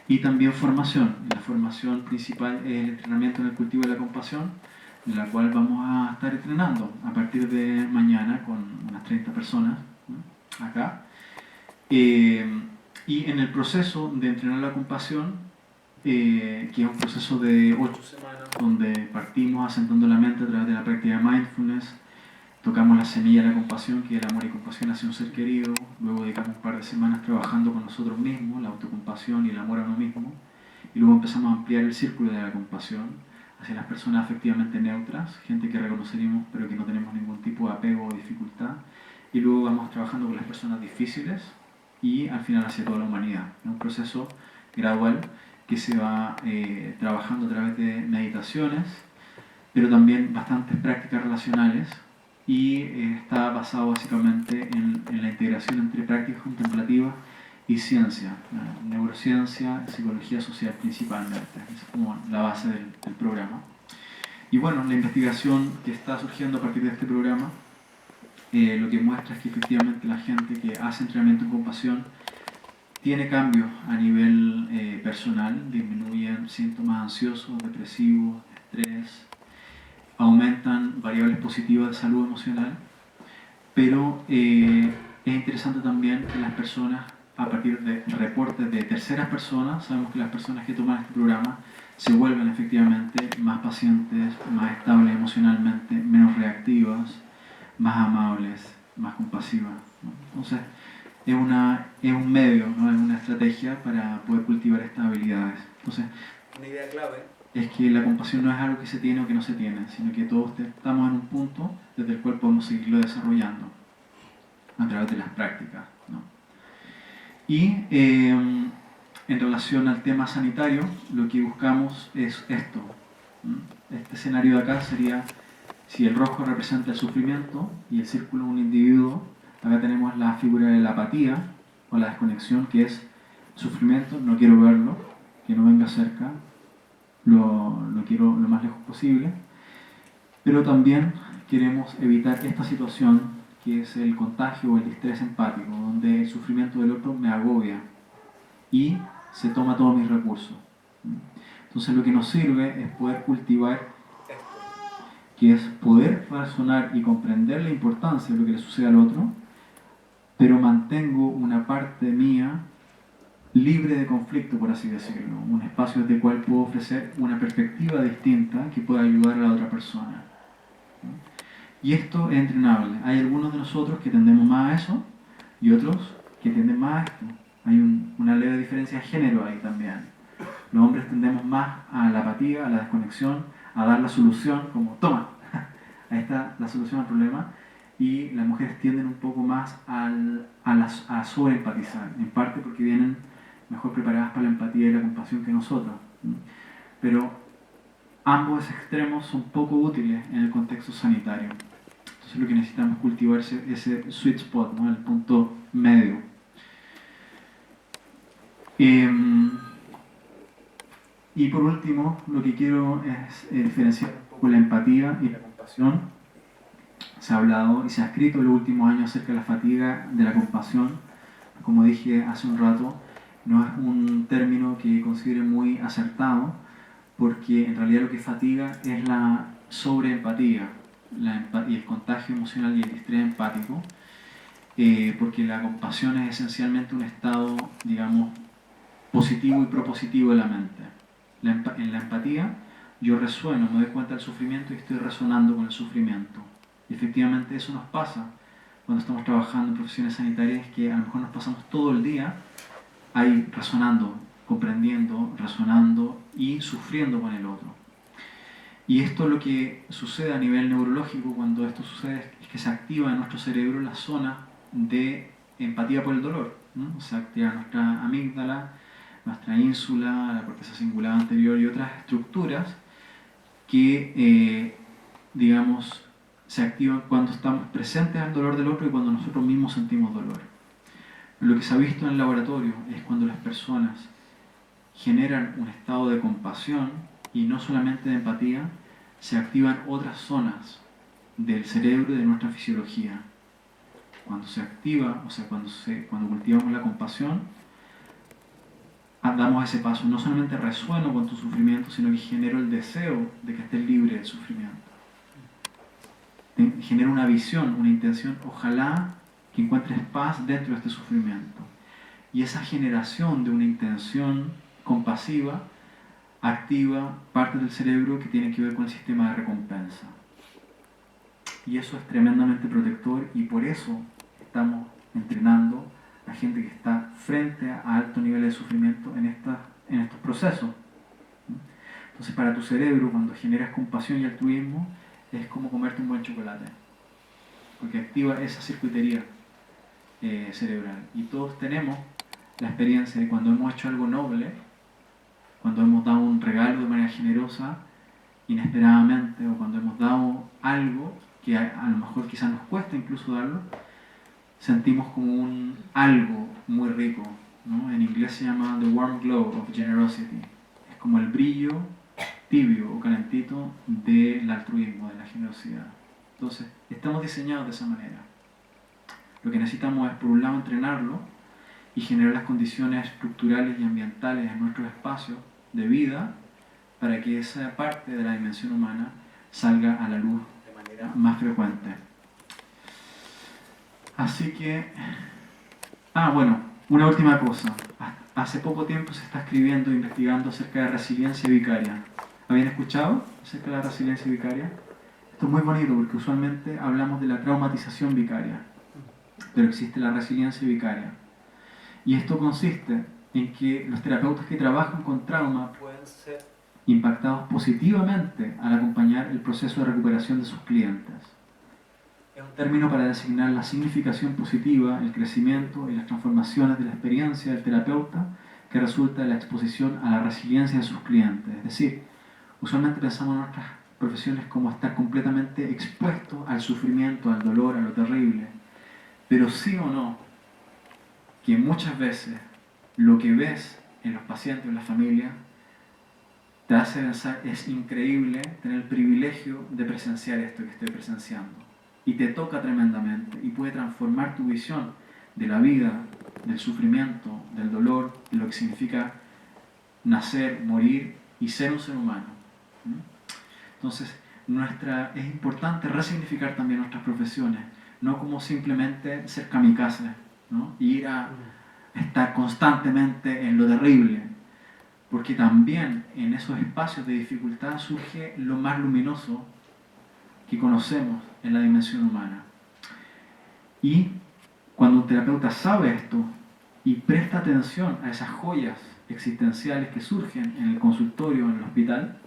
y también formación. La formación principal es el entrenamiento en el cultivo de la compasión, de la cual vamos a estar entrenando a partir de mañana con unas 30 personas, ¿no?, acá. Y en el proceso de entrenar la compasión, que es un proceso de 8 semanas, donde partimos asentando la mente a través de la práctica de mindfulness, tocamos la semilla de la compasión, que es el amor y compasión hacia un ser querido, luego dedicamos un par de semanas trabajando con nosotros mismos, la autocompasión y el amor a uno mismo, y luego empezamos a ampliar el círculo de la compasión hacia las personas afectivamente neutras, gente que reconoceríamos pero que no tenemos ningún tipo de apego o dificultad, y luego vamos trabajando con las personas difíciles y al final hacia toda la humanidad. Es un proceso gradual que se va trabajando a través de meditaciones, pero también bastantes prácticas relacionales, y está basado básicamente en la integración entre prácticas contemplativas y ciencia, neurociencia, psicología social principalmente. Es como la base del programa. Y bueno, la investigación que está surgiendo a partir de este programa lo que muestra es que efectivamente la gente que hace entrenamiento en compasión tiene cambios a nivel personal, disminuyen síntomas ansiosos, depresivos, estrés, aumentan variables positivas de salud emocional, pero es interesante también que las personas, a partir de reportes de terceras personas, sabemos que las personas que toman este programa se vuelven efectivamente más pacientes, más estables emocionalmente, menos reactivas, más amables, más compasivas, ¿no? Entonces, es un medio, ¿no?, es una estrategia para poder cultivar estas habilidades. Entonces, una idea clave es que la compasión no es algo que se tiene o que no se tiene, sino que todos estamos en un punto desde el cual podemos seguirlo desarrollando a través de las prácticas, ¿no? Y en relación al tema sanitario, lo que buscamos es esto, ¿no? Este escenario de acá sería, si el rojo representa el sufrimiento y el círculo un individuo, acá tenemos la figura de la apatía o la desconexión, que es sufrimiento, no quiero verlo, que no venga cerca, lo quiero lo más lejos posible, pero también queremos evitar esta situación que es el contagio o el estrés empático, donde el sufrimiento del otro me agobia y se toma todos mis recursos. Entonces lo que nos sirve es poder cultivar esto, que es poder razonar y comprender la importancia de lo que le sucede al otro, pero mantengo una parte mía libre de conflicto, por así decirlo, un espacio desde el cual puedo ofrecer una perspectiva distinta que pueda ayudar a la otra persona. Y esto es entrenable. Hay algunos de nosotros que tendemos más a eso y otros que tienden más a esto. Hay una leve diferencia de género ahí también. Los hombres tendemos más a la apatía, a la desconexión, a dar la solución como, toma, ahí está la solución al problema, y las mujeres tienden un poco más a sobreempatizar, en parte porque vienen mejor preparadas para la empatía y la compasión que nosotros. Pero ambos extremos son poco útiles en el contexto sanitario. Entonces lo que necesitamos es cultivar ese sweet spot, ¿no?, el punto medio. Y por último, lo que quiero es diferenciar un poco la empatía y la compasión. Se ha hablado y se ha escrito en los últimos años acerca de la fatiga de la compasión. Como dije hace un rato, no es un término que considero muy acertado, porque en realidad lo que fatiga es la sobreempatía y el contagio emocional y el estrés empático, porque la compasión es esencialmente un estado, digamos, positivo y propositivo de la mente. En la empatía yo resueno, me doy cuenta del sufrimiento y estoy resonando con el sufrimiento. Y efectivamente eso nos pasa cuando estamos trabajando en profesiones sanitarias es que a lo mejor nos pasamos todo el día ahí razonando, comprendiendo, razonando y sufriendo con el otro. Y esto es lo que sucede a nivel neurológico cuando esto sucede, es que se activa en nuestro cerebro la zona de empatía por el dolor, ¿no? Se activa nuestra amígdala, nuestra ínsula, la corteza cingulada anterior y otras estructuras que, digamos, se activan cuando estamos presentes al dolor del otro y cuando nosotros mismos sentimos dolor. Lo que se ha visto en el laboratorio es cuando las personas generan un estado de compasión y no solamente de empatía, se activan otras zonas del cerebro y de nuestra fisiología. Cuando se activa, o sea, cuando cultivamos la compasión, damos ese paso. No solamente resueno con tu sufrimiento, sino que genero el deseo de que estés libre del sufrimiento. Genero una visión, una intención, ojalá que encuentres paz dentro de este sufrimiento. Y esa generación de una intención compasiva activa partes del cerebro que tienen que ver con el sistema de recompensa. Y eso es tremendamente protector y por eso estamos entrenando a gente que está frente a alto nivel de sufrimiento en estos procesos. Entonces, para tu cerebro, cuando generas compasión y altruismo, es como comerte un buen chocolate, porque activa esa circuitería cerebral. Y todos tenemos la experiencia de cuando hemos hecho algo noble, cuando hemos dado un regalo de manera generosa, inesperadamente, o cuando hemos dado algo que a lo mejor quizás nos cuesta incluso darlo, sentimos como un algo muy rico, ¿no? En inglés se llama the warm glow of generosity. Es como el brillo tibio o calentito del altruismo, de la generosidad. Entonces, estamos diseñados de esa manera. Lo que necesitamos es, por un lado, entrenarlo y generar las condiciones estructurales y ambientales en nuestros espacios de vida para que esa parte de la dimensión humana salga a la luz de manera más frecuente. Así que, bueno, una última cosa. Hace poco tiempo se está escribiendo e investigando acerca de resiliencia vicaria. ¿Habían escuchado acerca de la resiliencia vicaria? Esto es muy bonito porque usualmente hablamos de la traumatización vicaria, pero existe la resiliencia vicaria. Y esto consiste en que los terapeutas que trabajan con trauma pueden ser impactados positivamente al acompañar el proceso de recuperación de sus clientes. Es un término para designar la significación positiva, el crecimiento y las transformaciones de la experiencia del terapeuta que resulta de la exposición a la resiliencia de sus clientes. Es decir, usualmente pensamos en nuestras profesiones como estar completamente expuestos al sufrimiento, al dolor, a lo terrible. Pero sí o no, que muchas veces lo que ves en los pacientes, en la familia, te hace pensar, es increíble tener el privilegio de presenciar esto que estoy presenciando. Y te toca tremendamente y puede transformar tu visión de la vida, del sufrimiento, del dolor, de lo que significa nacer, morir y ser un ser humano. Entonces, es importante resignificar también nuestras profesiones, no como simplemente ser kamikaze, ¿no? Ir a estar constantemente en lo terrible, porque también en esos espacios de dificultad surge lo más luminoso que conocemos en la dimensión humana. Y cuando un terapeuta sabe esto y presta atención a esas joyas existenciales que surgen en el consultorio o en el hospital,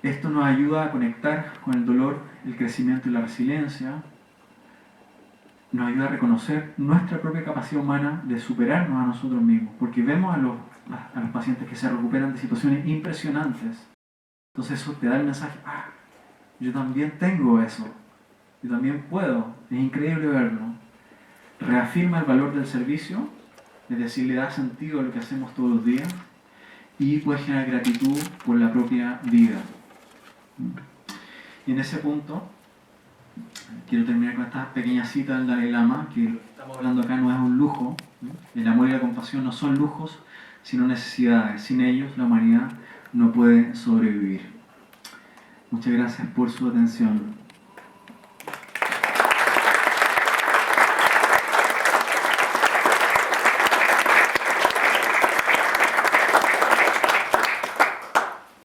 esto nos ayuda a conectar con el dolor, el crecimiento y la resiliencia, nos ayuda a reconocer nuestra propia capacidad humana de superarnos a nosotros mismos, porque vemos a los pacientes que se recuperan de situaciones impresionantes. Entonces eso te da el mensaje, yo también tengo eso, yo también puedo, es increíble verlo. Reafirma el valor del servicio, es decir, le da sentido a lo que hacemos todos los días y puede generar gratitud por la propia vida. Y en ese punto, quiero terminar con esta pequeña cita del Dalai Lama, que lo que estamos hablando acá no es un lujo, el amor y la compasión no son lujos, sino necesidades. Sin ellos la humanidad no puede sobrevivir. Muchas gracias por su atención.